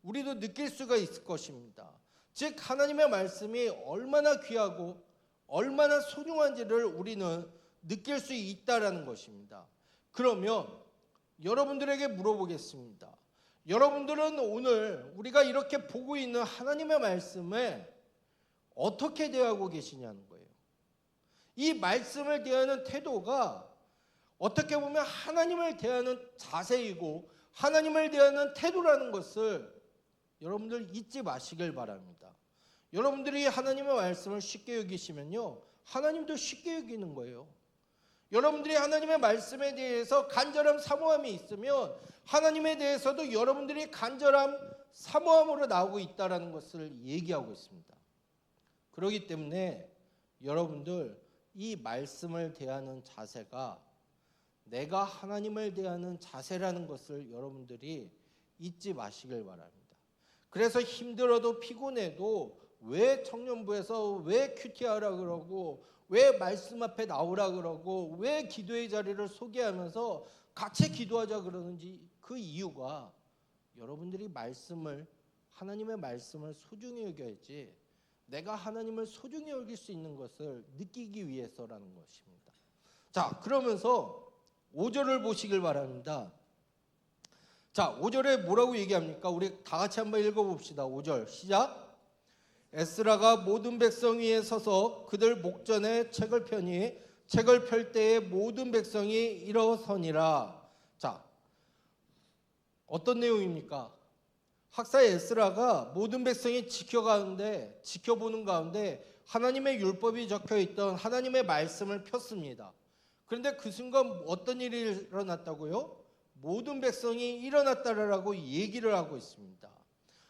우리도 느낄 수가 있을 것입니다. 즉 하나님의 말씀이 얼마나 귀하고 얼마나 소중한지를 우리는 느낄 수 있다라는 것입니다. 그러면 여러분들에게 물어보겠습니다. 여러분들은 오늘 우리가 이렇게 보고 있는 하나님의 말씀에 어떻게 대하고 계시냐는 거예요. 이 말씀을 대하는 태도가 어떻게 보면 하나님을 대하는 자세이고 하나님을 대하는 태도라는 것을 여러분들 잊지 마시길 바랍니다. 여러분들이 하나님의 말씀을 쉽게 여기시면요, 하나님도 쉽게 여기는 거예요. 여러분들이 하나님의 말씀에 대해서 간절함, 사모함이 있으면 하나님에 대해서도 여러분들이 간절함, 사모함으로 나오고 있다는 것을 얘기하고 있습니다. 그렇기 때문에 여러분들 이 말씀을 대하는 자세가 내가 하나님을 대하는 자세라는 것을 여러분들이 잊지 마시길 바랍니다. 그래서 힘들어도 피곤해도 왜 청년부에서 왜 큐티하라 그러고 왜 말씀 앞에 나오라 그러고 왜 기도의 자리를 소개하면서 같이 기도하자 그러는지 그 이유가 여러분들이 하나님의 말씀을 소중히 여겨야지 내가 하나님을 소중히 여길 수 있는 것을 느끼기 위해서라는 것입니다. 자, 그러면서 5절을 보시길 바랍니다. 자, 5절에 뭐라고 얘기합니까? 우리 다 같이 한번 읽어봅시다. 5절 시작. 에스라가 모든 백성 위에 서서 그들 목전에 책을 펴니 책을 펼 때에 모든 백성이 일어서니라. 자, 어떤 내용입니까? 학사 에스라가 모든 백성이 지켜보는 가운데 하나님의 율법이 적혀있던 하나님의 말씀을 폈습니다. 그런데 그 순간 어떤 일이 일어났다고요? 모든 백성이 일어났다라고 얘기를 하고 있습니다.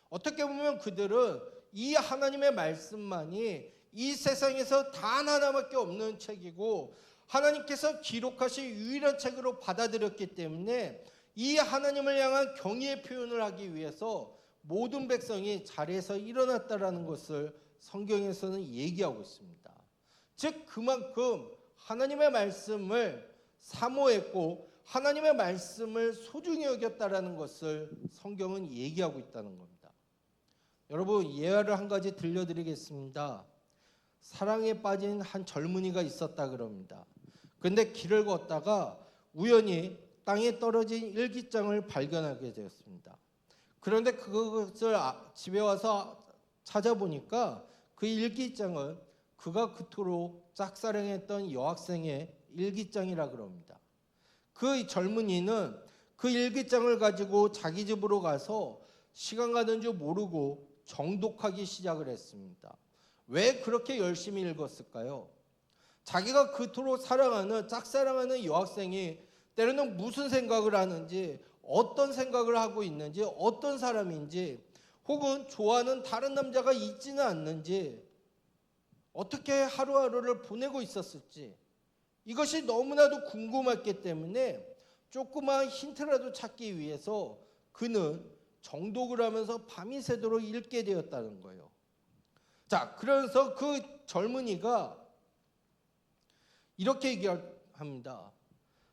어떻게 보면 그들은 이 하나님의 말씀만이 이 세상에서 단 하나밖에 없는 책이고 하나님께서 기록하신 유일한 책으로 받아들였기 때문에 이 하나님을 향한 경의의 표현을 하기 위해서 모든 백성이 자리에서 일어났다라는 것을 성경에서는 얘기하고 있습니다. 즉 그만큼 하나님의 말씀을 사모했고 하나님의 말씀을 소중히 여겼다라는 것을 성경은 얘기하고 있다는 겁니다. 여러분 예화를 한 가지 들려드리겠습니다. 사랑에 빠진 한 젊은이가 있었다 그럽니다. 그런데 길을 걷다가 우연히 땅에 떨어진 일기장을 발견하게 되었습니다. 그런데 그것을 집에 와서 찾아보니까 그 일기장은 그가 그토록 짝사랑했던 여학생의 일기장이라 그럽니다. 그 젊은이는 그 일기장을 가지고 자기 집으로 가서 시간 가는 줄 모르고 정독하기 시작을 했습니다. 왜 그렇게 열심히 읽었을까요? 자기가 그토록 사랑하는 짝사랑하는 여학생이 때로는 무슨 생각을 하는지, 어떤 생각을 하고 있는지, 어떤 사람인지, 혹은 좋아하는 다른 남자가 있지는 않는지, 어떻게 하루하루를 보내고 있었을지, 이것이 너무나도 궁금했기 때문에 조그마한 힌트라도 찾기 위해서 그는 정독을 하면서 밤이 새도록 읽게 되었다는 거예요. 자, 그래서 그 젊은이가 이렇게 얘기합니다.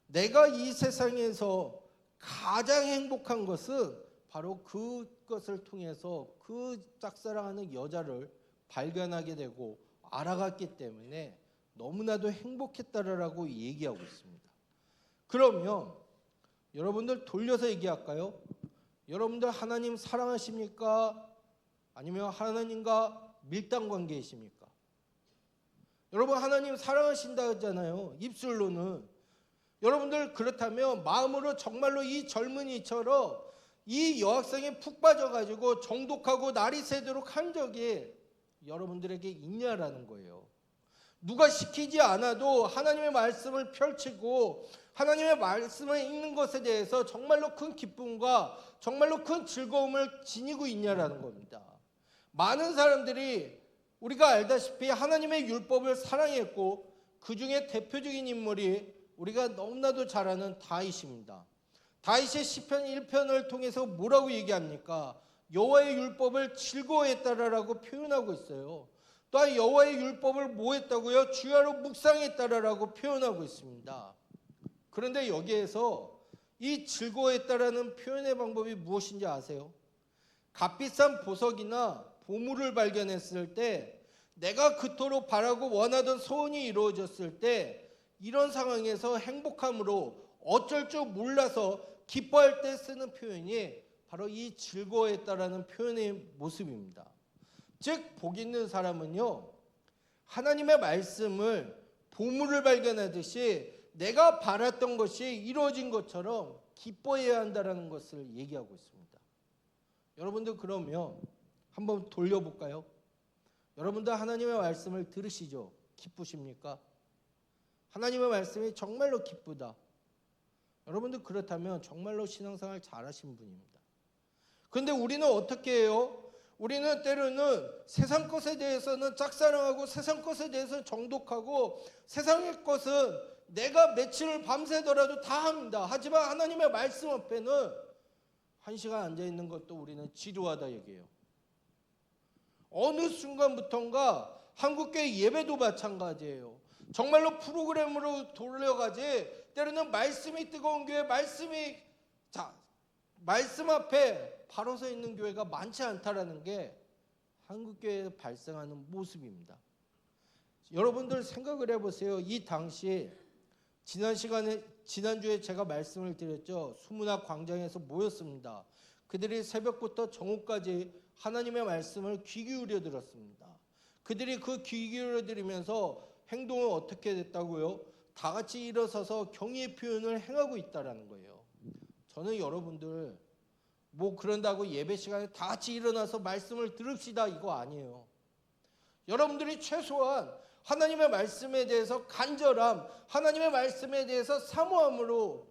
내가 이 세상에서 가장 행복한 것은 바로 그것을 통해서 그 짝사랑하는 여자를 발견하게 되고 알아갔기 때문에 너무나도 행복했다라고 얘기하고 있습니다. 그러면 여러분들 돌려서 얘기할까요? 여러분들 하나님 사랑하십니까? 아니면 하나님과 밀당 관계이십니까? 여러분 하나님 사랑하신다 하잖아요. 입술로는. 여러분들 그렇다면 마음으로 정말로 이 젊은이처럼 이 여학생에 푹 빠져가지고 정독하고 날이 새도록 한 적이 여러분들에게 있냐라는 거예요. 누가 시키지 않아도 하나님의 말씀을 펼치고 하나님의 말씀을 읽는 것에 대해서 정말로 큰 기쁨과 정말로 큰 즐거움을 지니고 있냐라는 겁니다. 많은 사람들이 우리가 알다시피 하나님의 율법을 사랑했고 그 중에 대표적인 인물이 우리가 너무나도 잘 아는 다윗입니다. 다윗의 시편 1편을 통해서 뭐라고 얘기합니까? 여호와의 율법을 즐거워했다라고 표현하고 있어요. 또한 여호와의 율법을 뭐 했다고요? 주야로 묵상했다라고 표현하고 있습니다. 그런데 여기에서 이 즐거워했다라는 표현의 방법이 무엇인지 아세요? 값비싼 보석이나 보물을 발견했을 때 내가 그토록 바라고 원하던 소원이 이루어졌을 때 이런 상황에서 행복함으로 어쩔 줄 몰라서 기뻐할 때 쓰는 표현이 바로 이 즐거워했다라는 표현의 모습입니다. 즉 복 있는 사람은요 하나님의 말씀을 보물을 발견하듯이 내가 바랐던 것이 이루어진 것처럼 기뻐해야 한다라는 것을 얘기하고 있습니다. 여러분들 그러면 한번 돌려볼까요? 여러분들 하나님의 말씀을 들으시죠? 기쁘십니까? 하나님의 말씀이 정말로 기쁘다. 여러분들 그렇다면 정말로 신앙생활 잘하신 분입니다. 그런데 우리는 어떻게 해요? 우리는 때로는 세상 것에 대해서는 짝사랑하고 세상 것에 대해서는 정독하고 세상의 것은 내가 며칠을 밤새더라도 다 합니다. 하지만 하나님의 말씀 앞에는 1시간 앉아있는 것도 우리는 지루하다 얘기해요. 어느 순간부턴가 한국교회 예배도 마찬가지예요. 정말로 프로그램으로 돌려가지 때로는 말씀이 뜨거운 교회 말씀 앞에 바로 서 있는 교회가 많지 않다라는 게 한국교회에 발생하는 모습입니다. 여러분들 생각을 해보세요. 이 당시 지난주에 제가 말씀을 드렸죠. 수문학 광장에서 모였습니다. 그들이 새벽부터 정오까지 하나님의 말씀을 귀 기울여 들었습니다. 그들이 그 귀 기울여 들으면서 행동은 어떻게 됐다고요? 다 같이 일어서서 경의의 표현을 행하고 있다라는 거예요. 저는 여러분들 뭐 그런다고 예배 시간에 다 같이 일어나서 말씀을 들읍시다 이거 아니에요. 여러분들이 최소한 하나님의 말씀에 대해서 간절함, 하나님의 말씀에 대해서 사모함으로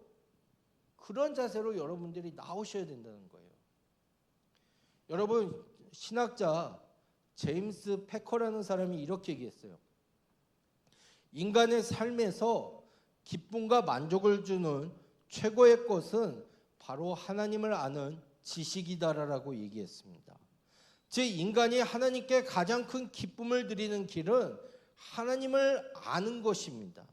그런 자세로 여러분들이 나오셔야 된다는 거예요. 여러분 신학자 제임스 패커라는 사람이 이렇게 얘기했어요. 인간의 삶에서 기쁨과 만족을 주는 최고의 것은 바로 하나님을 아는 지식이다라고 얘기했습니다. 즉 인간이 하나님께 가장 큰 기쁨을 드리는 길은 하나님을 아는 것입니다.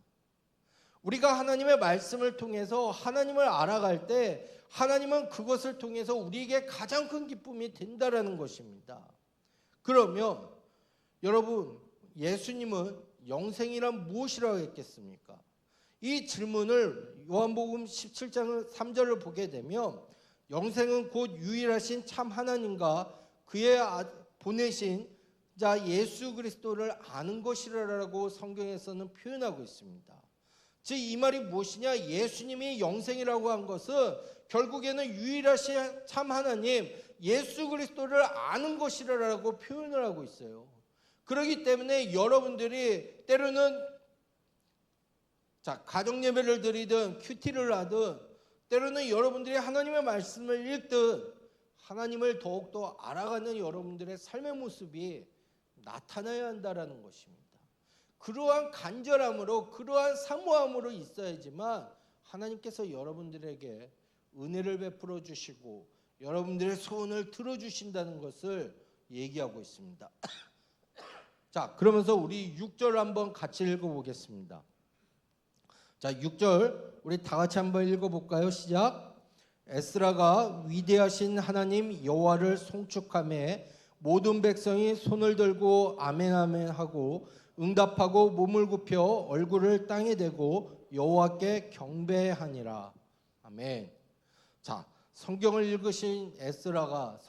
우리가 하나님의 말씀을 통해서 하나님을 알아갈 때 하나님은 그것을 통해서 우리에게 가장 큰 기쁨이 된다라는 것입니다. 그러면 여러분 예수님은 영생이란 무엇이라고 했겠습니까? 이 질문을 요한복음 17장 3절을 보게 되면 영생은 곧 유일하신 참 하나님과 그의 보내신 자 예수 그리스도를 아는 것이라고 성경에서는 표현하고 있습니다. 즉 이 말이 무엇이냐? 예수님이 영생이라고 한 것은 결국에는 유일하신 참 하나님 예수 그리스도를 아는 것이라고 표현을 하고 있어요. 그렇기 때문에 여러분들이 때로는 가정 예배를 드리든 큐티를 하든 때로는 여러분들이 하나님의 말씀을 읽든 하나님을 더욱더 알아가는 여러분들의 삶의 모습이 나타나야 한다라는 것입니다. 그러한 간절함으로 그러한 사모함으로 있어야지만 하나님께서 여러분들에게 은혜를 베풀어 주시고 여러분들의 소원을 들어주신다는 것을 얘기하고 있습니다. 자, 그러면서 우리 6절 한번 같이 읽어보겠습니다. 자, 6절 우리 다 같이 한번 읽어볼까요? 시작. 에스라가 위대하신 하나님 여호와를 송축하며 모든 백성이 손을 들고 아멘 아멘 하고 응답하고 몸을 굽혀 얼굴을 땅에 대고 여호와께 경배하니라. 아멘. 자, 성경을 읽은 에스라가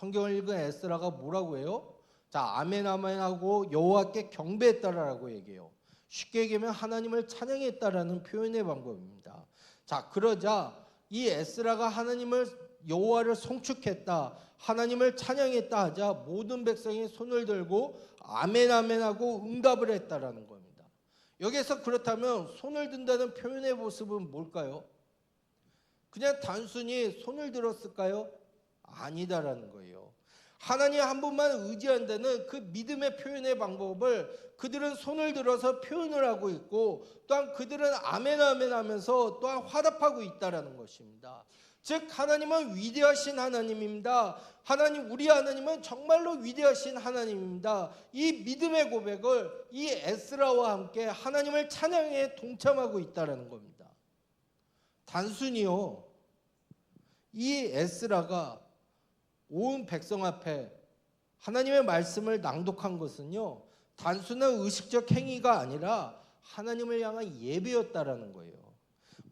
뭐라고 해요? 자, 아멘 아멘 하고 여호와께 경배했다라고 얘기해요. 쉽게 얘기하면 하나님을 찬양했다라는 표현의 방법입니다. 자, 그러자 이 에스라가 여호와를 송축했다, 하나님을 찬양했다 하자 모든 백성이 손을 들고 아멘 아멘 하고 응답을 했다라는 겁니다. 여기서 그렇다면 손을 든다는 표현의 모습은 뭘까요? 그냥 단순히 손을 들었을까요? 아니다라는 거예요. 하나님 한 분만 의지한다는 그 믿음의 표현의 방법을 그들은 손을 들어서 표현을 하고 있고 또한 그들은 아멘 아멘 하면서 또한 화답하고 있다라는 것입니다. 즉 하나님은 위대하신 하나님입니다. 우리 하나님은 정말로 위대하신 하나님입니다. 이 믿음의 고백을 이 에스라와 함께 하나님을 찬양에 동참하고 있다라는 겁니다. 단순히요, 이 에스라가 온 백성 앞에 하나님의 말씀을 낭독한 것은요, 단순한 의식적 행위가 아니라 하나님을 향한 예배였다라는 거예요.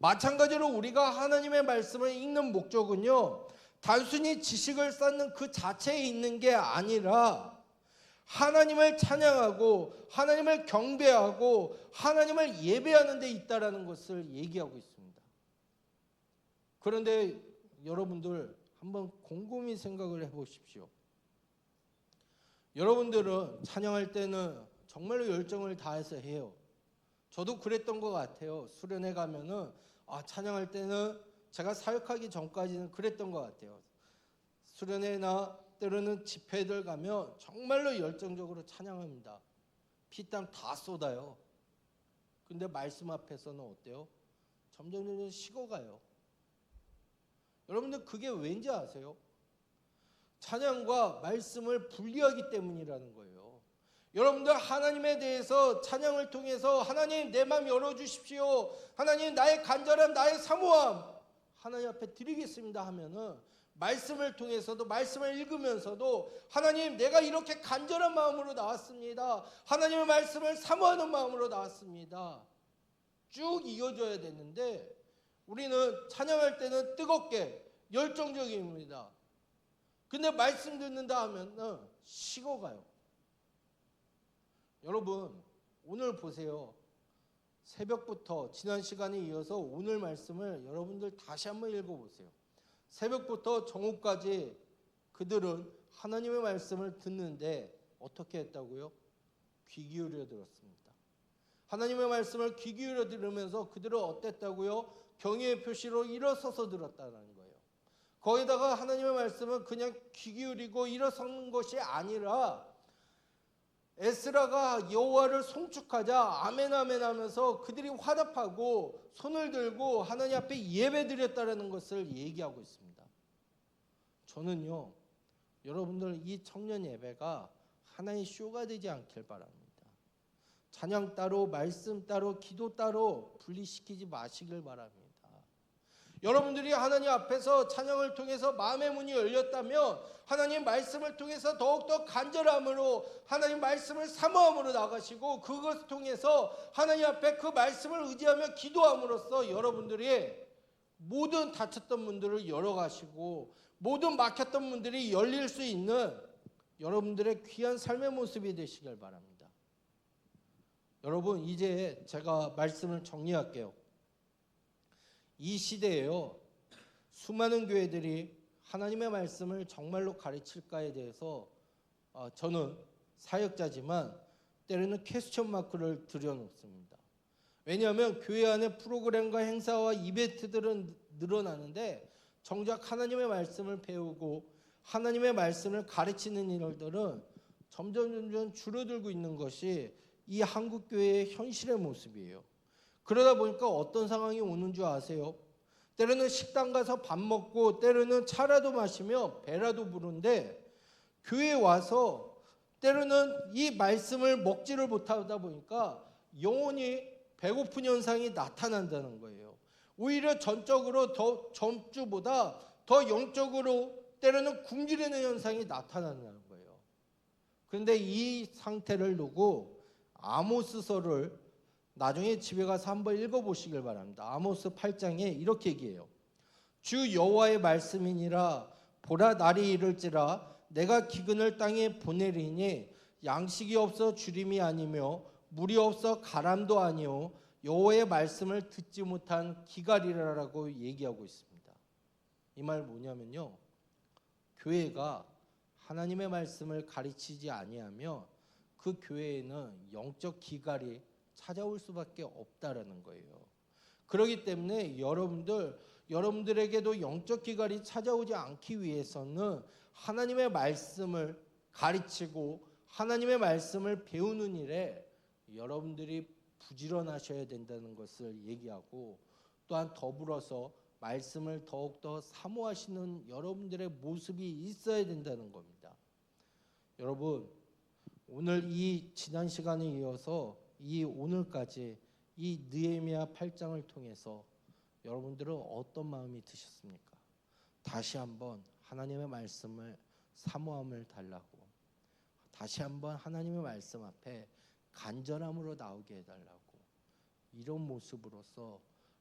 마찬가지로 우리가 하나님의 말씀을 읽는 목적은요, 단순히 지식을 쌓는 그 자체에 있는 게 아니라 하나님을 찬양하고 하나님을 경배하고 하나님을 예배하는 데 있다라는 것을 얘기하고 있습니다. 그런데 여러분들 한번 곰곰이 생각을 해보십시오. 여러분들은 찬양할 때는 정말로 열정을 다해서 해요. 저도 그랬던 것 같아요. 수련회 가면은 찬양할 때는 제가 사역하기 전까지는 그랬던 것 같아요. 수련회나 때로는 집회들 가면 정말로 열정적으로 찬양합니다. 피땀 다 쏟아요. 근데 말씀 앞에서는 어때요? 점점 식어가요. 여러분들 그게 왠지 아세요? 찬양과 말씀을 분리하기 때문이라는 거예요. 여러분들 하나님에 대해서 찬양을 통해서 하나님 내 마음 열어주십시오, 하나님 나의 간절함 나의 사모함 하나님 앞에 드리겠습니다 하면은 말씀을 통해서도 말씀을 읽으면서도 하나님 내가 이렇게 간절한 마음으로 나왔습니다, 하나님의 말씀을 사모하는 마음으로 나왔습니다 쭉 이어져야 되는데 우리는 찬양할 때는 뜨겁게 열정적입니다. 근데 말씀 듣는다 하면은 식어가요. 여러분 오늘 보세요. 새벽부터 지난 시간에 이어서 오늘 말씀을 여러분들 다시 한번 읽어보세요. 새벽부터 정오까지 그들은 하나님의 말씀을 듣는데 어떻게 했다고요? 귀 기울여 들었습니다. 하나님의 말씀을 귀 기울여 들으면서 그들은 어땠다고요? 경외의 표시로 일어서서 들었다는 거예요. 거기다가 하나님의 말씀은 그냥 귀 기울이고 일어서는 것이 아니라 에스라가 여호와를 송축하자 아멘 아멘 하면서 그들이 화답하고 손을 들고 하나님 앞에 예배드렸다는 것을 얘기하고 있습니다. 저는요, 여러분들 이 청년 예배가 하나의 쇼가 되지 않길 바랍니다. 찬양 따로 말씀 따로 기도 따로 분리시키지 마시길 바랍니다. 여러분들이 하나님 앞에서 찬양을 통해서 마음의 문이 열렸다면 하나님 말씀을 통해서 더욱더 간절함으로 하나님 말씀을 사모함으로 나가시고 그것을 통해서 하나님 앞에 그 말씀을 의지하며 기도함으로써 여러분들이 모든 닫혔던 문들을 열어가시고 모든 막혔던 문들이 열릴 수 있는 여러분들의 귀한 삶의 모습이 되시길 바랍니다. 여러분, 이제 제가 말씀을 정리할게요. 이 시대에요, 수많은 교회들이 하나님의 말씀을 정말로 가르칠까에 대해서 저는 사역자지만 때로는 퀘스천 마크를 들여놓습니다. 왜냐하면 교회 안에 프로그램과 행사와 이벤트들은 늘어나는데 정작 하나님의 말씀을 배우고 하나님의 말씀을 가르치는 일들은 점점 줄어들고 있는 것이 이 한국 교회의 현실의 모습이에요. 그러다 보니까 어떤 상황이 오는 줄 아세요? 때로는 식당 가서 밥 먹고 때로는 차라도 마시며 배라도 부른데 교회에 와서 때로는 이 말씀을 먹지를 못하다 보니까 영혼이 배고픈 현상이 나타난다는 거예요. 오히려 전적으로 전주보다 더 영적으로 때로는 굶주리는 현상이 나타난다는 거예요. 그런데 이 상태를 두고 아모스서를 나중에 집에 가서 한번 읽어보시길 바랍니다. 아모스 8장에 이렇게 얘기해요. 주 여호와의 말씀이니라. 보라, 날이 이를지라 내가 기근을 땅에 보내리니 양식이 없어 주림이 아니며 물이 없어 가람도 아니요 여호와의 말씀을 듣지 못한 기갈이라라고 얘기하고 있습니다. 이 말 뭐냐면요, 교회가 하나님의 말씀을 가르치지 아니하며 그 교회에는 영적 기갈이 찾아올 수밖에 없다라는 거예요. 그렇기 때문에 여러분들에게도 영적 기갈이 찾아오지 않기 위해서는 하나님의 말씀을 가르치고 하나님의 말씀을 배우는 일에 여러분들이 부지런하셔야 된다는 것을 얘기하고, 또한 더불어서 말씀을 더욱더 사모하시는 여러분들의 모습이 있어야 된다는 겁니다. 여러분, 오늘 이 지난 시간에 이어서 이 오늘까지 이 느헤미야 8장을 통해서 여러분들은 어떤 마음이 드셨습니까? 다시 한번 하나님의 말씀을 사모함을 달라고, 다시 한번 하나님의 말씀 앞에 간절함으로 나오게 해달라고, 이런 모습으로서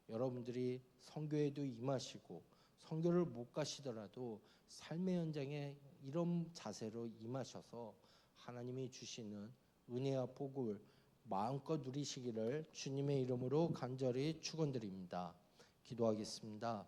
여러분들이 선교에도 임하시고 선교를 못 가시더라도 삶의 현장에 이런 자세로 임하셔서 하나님이 주시는 은혜와 복을 마음껏 누리시기를 주님의 이름으로 간절히 축원드립니다. 기도하겠습니다.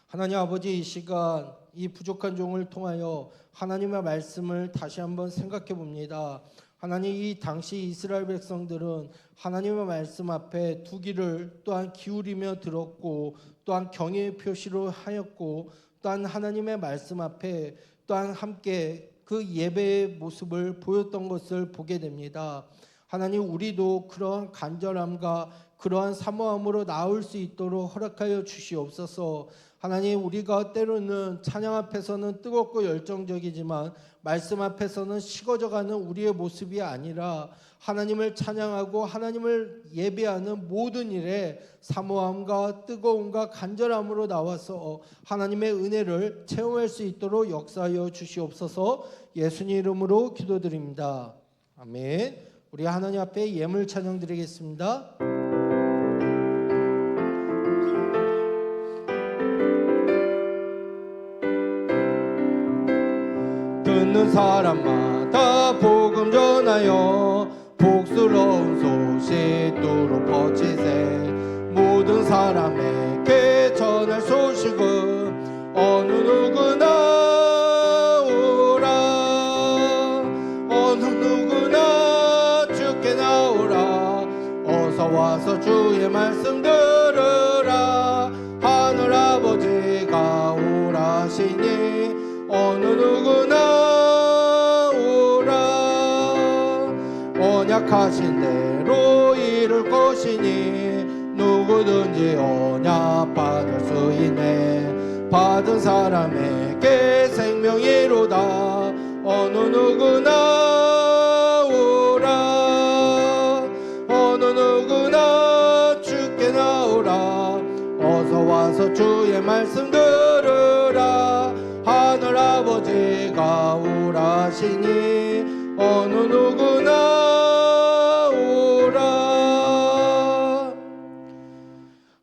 하나님 아버지, 이 시간 이 부족한 종을 통하여 하나님의 말씀을 다시 한번 생각해 봅니다. 하나님, 이 당시 이스라엘 백성들은 하나님의 말씀 앞에 두 귀를 또한 기울이며 들었고, 또한 경외의 표시로 하였고, 또한 하나님의 말씀 앞에 또한 함께 그 예배의 모습을 보였던 것을 보게 됩니다. 하나님, 우리도 그러한 간절함과 그러한 사모함으로 나올 수 있도록 허락하여 주시옵소서. 하나님, 우리가 때로는 찬양 앞에서는 뜨겁고 열정적이지만 말씀 앞에서는 식어져가는 우리의 모습이 아니라 하나님을 찬양하고 하나님을 예배하는 모든 일에 사모함과 뜨거움과 간절함으로 나와서 하나님의 은혜를 체험할 수 있도록 역사하여 주시옵소서. 예수님 이름으로 기도드립니다. 아멘. 우리 하나님 앞에 예물 찬양 드리겠습니다. 듣는 사람마다 복음 전하여 복스러운 소식 두루 퍼지세. 모든 사람에게 전할 소식은 어느 누구나 오라. 어느 누구나 주께 나오라. 어서 와서 주의 말씀 들으라. 하늘 아버지가 오라시니 어느 누구나 오라. 언약하신 대로 이룰 것이니 누구든지 언약 받을 수 있네. 받은 사람에게 생명이로다. 어느 누구나 오라. 어느 누구나 주께 나오라. 어서 어서 와서 주의 말씀 들으라. 하늘 아버지가 오라시니 어느 누구나 오라.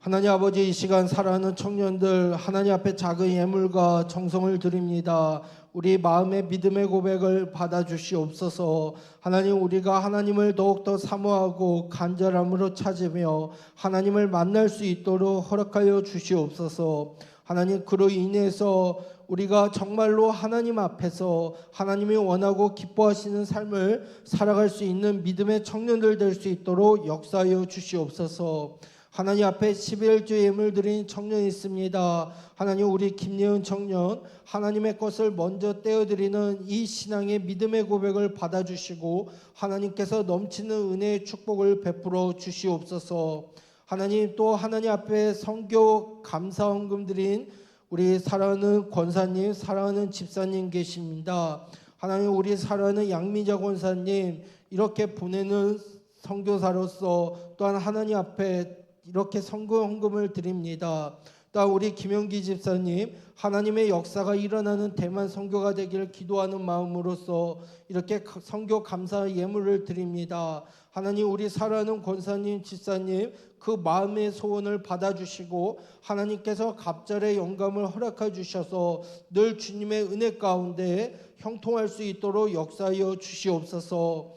하나님 아버지, 이 시간 사랑하는 청년들 하나님 앞에 작은 예물과 정성을 드립니다. 우리 마음의 믿음의 고백을 받아주시옵소서. 하나님, 우리가 하나님을 더욱더 사모하고 간절함으로 찾으며 하나님을 만날 수 있도록 허락하여 주시옵소서. 하나님, 그로 인해서 우리가 정말로 하나님 앞에서 하나님이 원하고 기뻐하시는 삶을 살아갈 수 있는 믿음의 청년들 될 수 있도록 역사하여 주시옵소서. 하나님 앞에 11주 예물 드린 청년이 있습니다. 하나님, 우리 김예은 청년 하나님의 것을 먼저 떼어드리는 이 신앙의 믿음의 고백을 받아주시고 하나님께서 넘치는 은혜의 축복을 베풀어 주시옵소서. 하나님, 또 하나님 앞에 선교 감사 헌금 드린 우리 사랑하는 권사님, 사랑하는 집사님 계십니다. 하나님, 우리 사랑하는 양미자 권사님 이렇게 보내는 선교사로서 또한 하나님 앞에 이렇게 선교 헌금을 드립니다. 또 우리 김영기 집사님, 하나님의 역사가 일어나는 대만 선교가 되기를 기도하는 마음으로서 이렇게 선교 감사 예물을 드립니다. 하나님, 우리 사랑하는 권사님, 집사님 그 마음의 소원을 받아주시고 하나님께서 갑절의 영감을 허락해 주셔서 늘 주님의 은혜 가운데 형통할 수 있도록 역사하여 주시옵소서.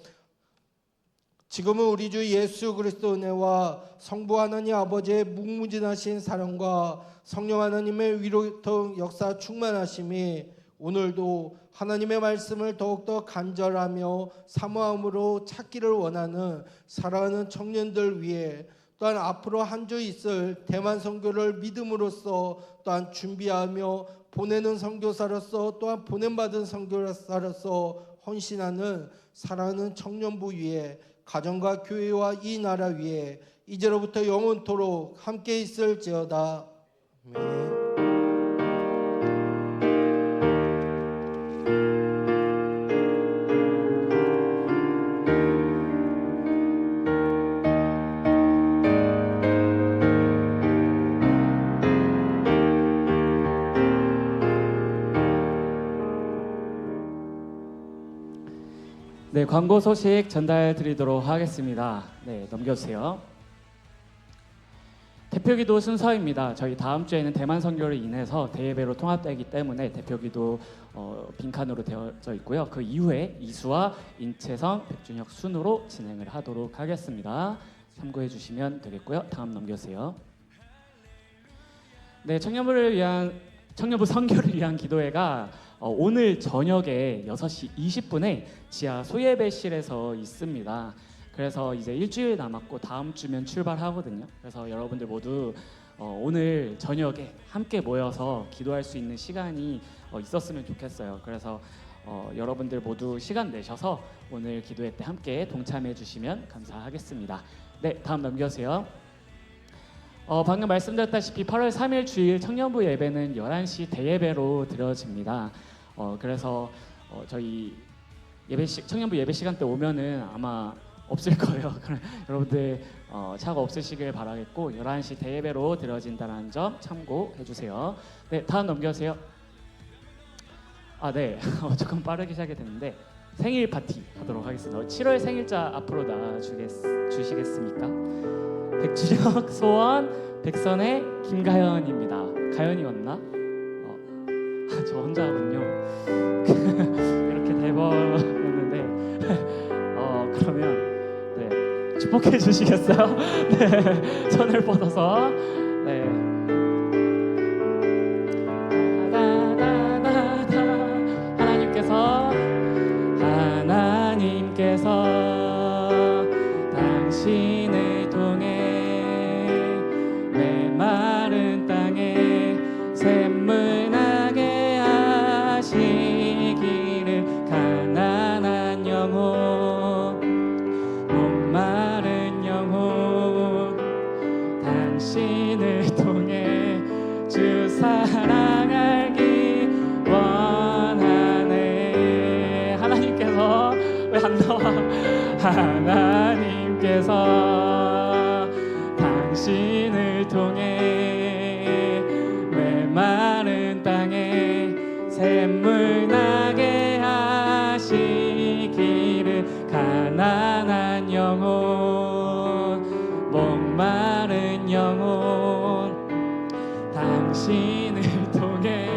지금은 우리 주 예수 그리스도 은혜와 성부 하나님 아버지의 무궁무진하신 사랑과 성령 하나님의 위로통 역사 충만하심이 오늘도 하나님의 말씀을 더욱더 간절하며 사모함으로 찾기를 원하는 사랑하는 청년들 위해 또한 앞으로 한 주 있을 대만 선교를 믿음으로써 또한 준비하며 보내는 선교사로서 또한 보냄받은 선교사로서 헌신하는 사랑하는 청년부 위에 가정과 교회와 이 나라 위에 이제로부터 영원토록 함께 있을지어다. 아멘. 네, 광고 소식 전달 드리도록 하겠습니다. 네, 넘겨주세요. 대표기도 순서입니다. 저희 다음 주에는 대만 선교를 인해서 대예배로 통합되기 때문에 대표기도 빈칸으로 되어져 있고요. 그 이후에 이수와 인채성, 백준혁 순으로 진행을 하도록 하겠습니다. 참고해 주시면 되겠고요. 다음 넘겨주세요. 네, 청년부 선교를 위한 기도회가 오늘 저녁에 6시 20분에 지하 소예배실에서 있습니다. 그래서 이제 일주일 남았고 다음 주면 출발하거든요. 그래서 여러분들 모두 오늘 저녁에 함께 모여서 기도할 수 있는 시간이 있었으면 좋겠어요. 그래서 여러분들 모두 시간 내셔서 오늘 기도회 때 함께 동참해 주시면 감사하겠습니다. 네, 다음 넘겨주세요. 방금 말씀드렸다시피 8월 3일 주일 청년부 예배는 11시 대예배로 드려집니다. 그래서 저희 청년부 예배 시간 때 오면은 아마 없을 거예요. 여러분들 차가 없으시길 바라겠고 11시 대예배로 드려진다는 점 참고해 주세요. 네, 다음 넘겨주세요. 네, 조금 빠르게 시작이 됐는데 생일 파티 하도록 하겠습니다. 7월 생일자 앞으로 나와주시겠습니까? 백준혁 소원 백선의 김가연입니다. 가연이 왔나? 저 혼자군요. 이렇게 대버였는데 그러면 네, 축복해 주시겠어요? 네, 손을 뻗어서 네. 하나님께서 당신을 통해 메마른 땅에 샘물 나게 하시기를 가난한 영혼 목마른 영혼 당신을 통해 주 사랑 알기 원하네. 하나님께서 왜 안 나와? 하나님께서 당신을 통해 눈물 나게 하시기를 가난한 영혼 목마른 영혼 당신을 통해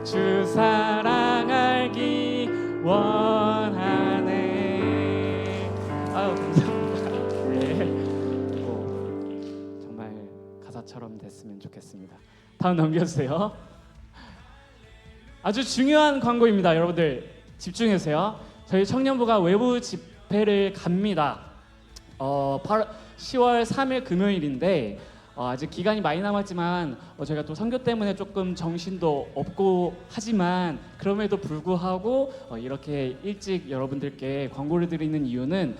주 사랑 알기 원하네. 아유 감사합니다. 네. 정말 가사처럼 됐으면 좋겠습니다. 다음 넘겨주세요. 아주 중요한 광고입니다. 여러분들 집중해주세요. 저희 청년부가 외부 집회를 갑니다. 10월 3일 금요일인데 아직 기간이 많이 남았지만 저희가 또 선교 때문에 조금 정신도 없고 하지만 그럼에도 불구하고 이렇게 일찍 여러분들께 광고를 드리는 이유는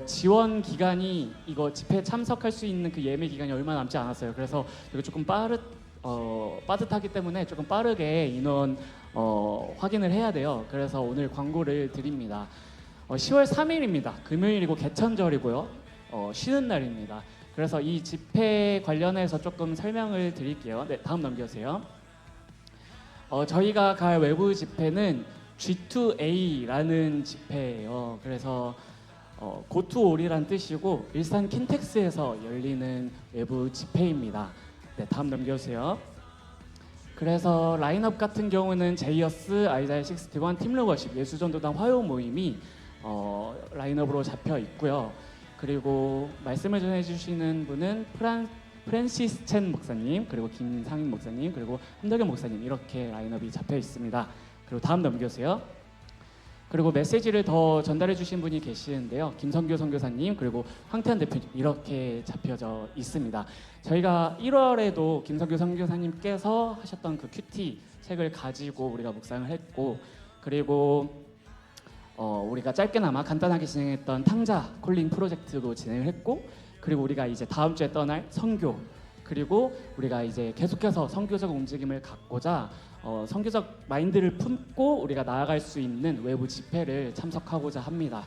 지원 기간이 이거 집회 참석할 수 있는 그 예매 기간이 얼마 남지 않았어요. 그래서 이거 조금 빠듯하기 때문에 조금 빠르게 인원 확인을 해야 돼요. 그래서 오늘 광고를 드립니다. 10월 3일입니다. 금요일이고 개천절이고요. 쉬는 날입니다. 그래서 이 집회 관련해서 조금 설명을 드릴게요. 네, 다음 넘겨주세요. 저희가 갈 외부 집회는 G2A라는 집회예요. 그래서 고투올이란 뜻이고 일산 킨텍스에서 열리는 외부 집회입니다. 네, 다음 넘겨주세요. 그래서 라인업 같은 경우는 제이어스, 아이자야 61, 팀로워십, 예수전도단 화요 모임이 라인업으로 잡혀 있고요. 그리고 말씀을 전해주시는 분은 프랜시스 첸 목사님, 그리고 김상인 목사님, 그리고 한덕현 목사님 이렇게 라인업이 잡혀 있습니다. 그리고 다음 넘겨주세요. 그리고 메시지를 더 전달해 주신 분이 계시는데요. 김성교 선교사님 그리고 황태한 대표님 이렇게 잡혀져 있습니다. 저희가 1월에도 김성교 선교사님께서 하셨던 그 큐티 책을 가지고 우리가 묵상을 했고 그리고 우리가 짧게나마 간단하게 진행했던 탕자 콜링 프로젝트도 진행을 했고 그리고 우리가 이제 다음 주에 떠날 선교 그리고 우리가 이제 계속해서 선교적 움직임을 갖고자 선교적 마인드를 품고 우리가 나아갈 수 있는 외부 집회를 참석하고자 합니다.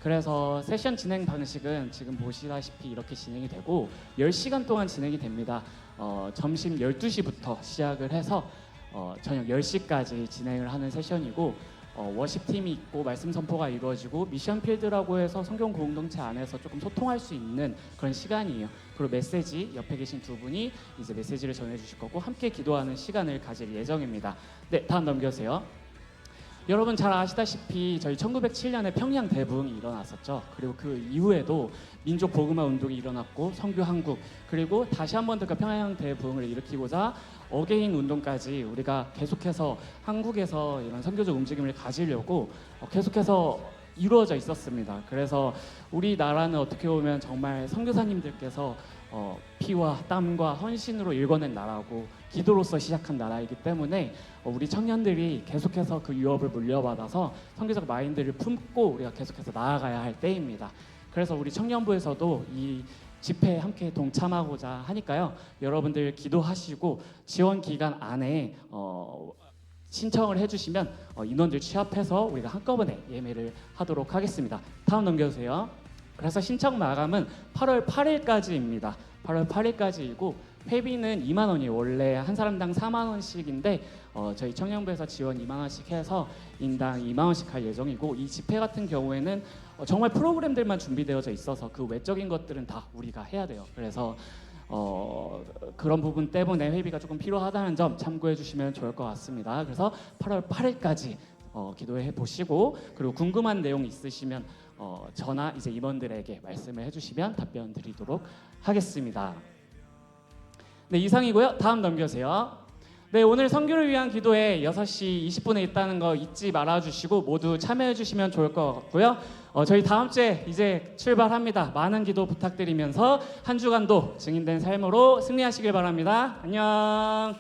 그래서 세션 진행 방식은 지금 보시다시피 이렇게 진행이 되고 10시간 동안 진행이 됩니다. 점심 12시부터 시작을 해서 저녁 10시까지 진행을 하는 세션이고 워십팀이 있고 말씀 선포가 이루어지고 미션 필드라고 해서 성경 공동체 안에서 조금 소통할 수 있는 그런 시간이에요. 그리고 메시지 옆에 계신 두 분이 이제 메시지를 전해주실 거고 함께 기도하는 시간을 가질 예정입니다. 네, 다음 넘겨주세요. 여러분 잘 아시다시피 저희 1907년에 평양 대붕이 일어났었죠. 그리고 그 이후에도 민족 복음화 운동이 일어났고 선교 한국 그리고 다시 한 번 더 그 평양 대붕을 일으키고자 어게인 운동까지 우리가 계속해서 한국에서 이런 선교적 움직임을 가지려고 계속해서 이루어져 있었습니다. 그래서 우리나라는 어떻게 보면 정말 선교사님들께서 피와 땀과 헌신으로 일궈낸 나라고 기도로서 시작한 나라이기 때문에 우리 청년들이 계속해서 그 유업을 물려받아서 선교적 마인드를 품고 우리가 계속해서 나아가야 할 때입니다. 그래서 우리 청년부에서도 이 집회에 함께 동참하고자 하니까요. 여러분들 기도하시고 지원 기간 안에 신청을 해주시면 인원들 취합해서 우리가 한꺼번에 예매를 하도록 하겠습니다. 다음 넘겨주세요. 그래서 신청 마감은 8월 8일까지입니다. 8월 8일까지이고 회비는 2만 원이에요. 원래 한 사람당 4만 원씩인데 저희 청년부에서 지원 2만 원씩 해서 인당 2만 원씩 할 예정이고 이 집회 같은 경우에는 정말 프로그램들만 준비되어져 있어서 그 외적인 것들은 다 우리가 해야 돼요. 그래서 그런 부분 때문에 회비가 조금 필요하다는 점 참고해 주시면 좋을 것 같습니다. 그래서 8월 8일까지 기도해 보시고 그리고 궁금한 내용 있으시면 저나 이제 임원들에게 말씀을 해주시면 답변 드리도록 하겠습니다. 네, 이상이고요. 다음 넘겨주세요. 네, 오늘 선교를 위한 기도회 6시 20분에 있다는 거 잊지 말아주시고 모두 참여해 주시면 좋을 것 같고요. 저희 다음 주에 이제 출발합니다. 많은 기도 부탁드리면서 한 주간도 증인된 삶으로 승리하시길 바랍니다. 안녕.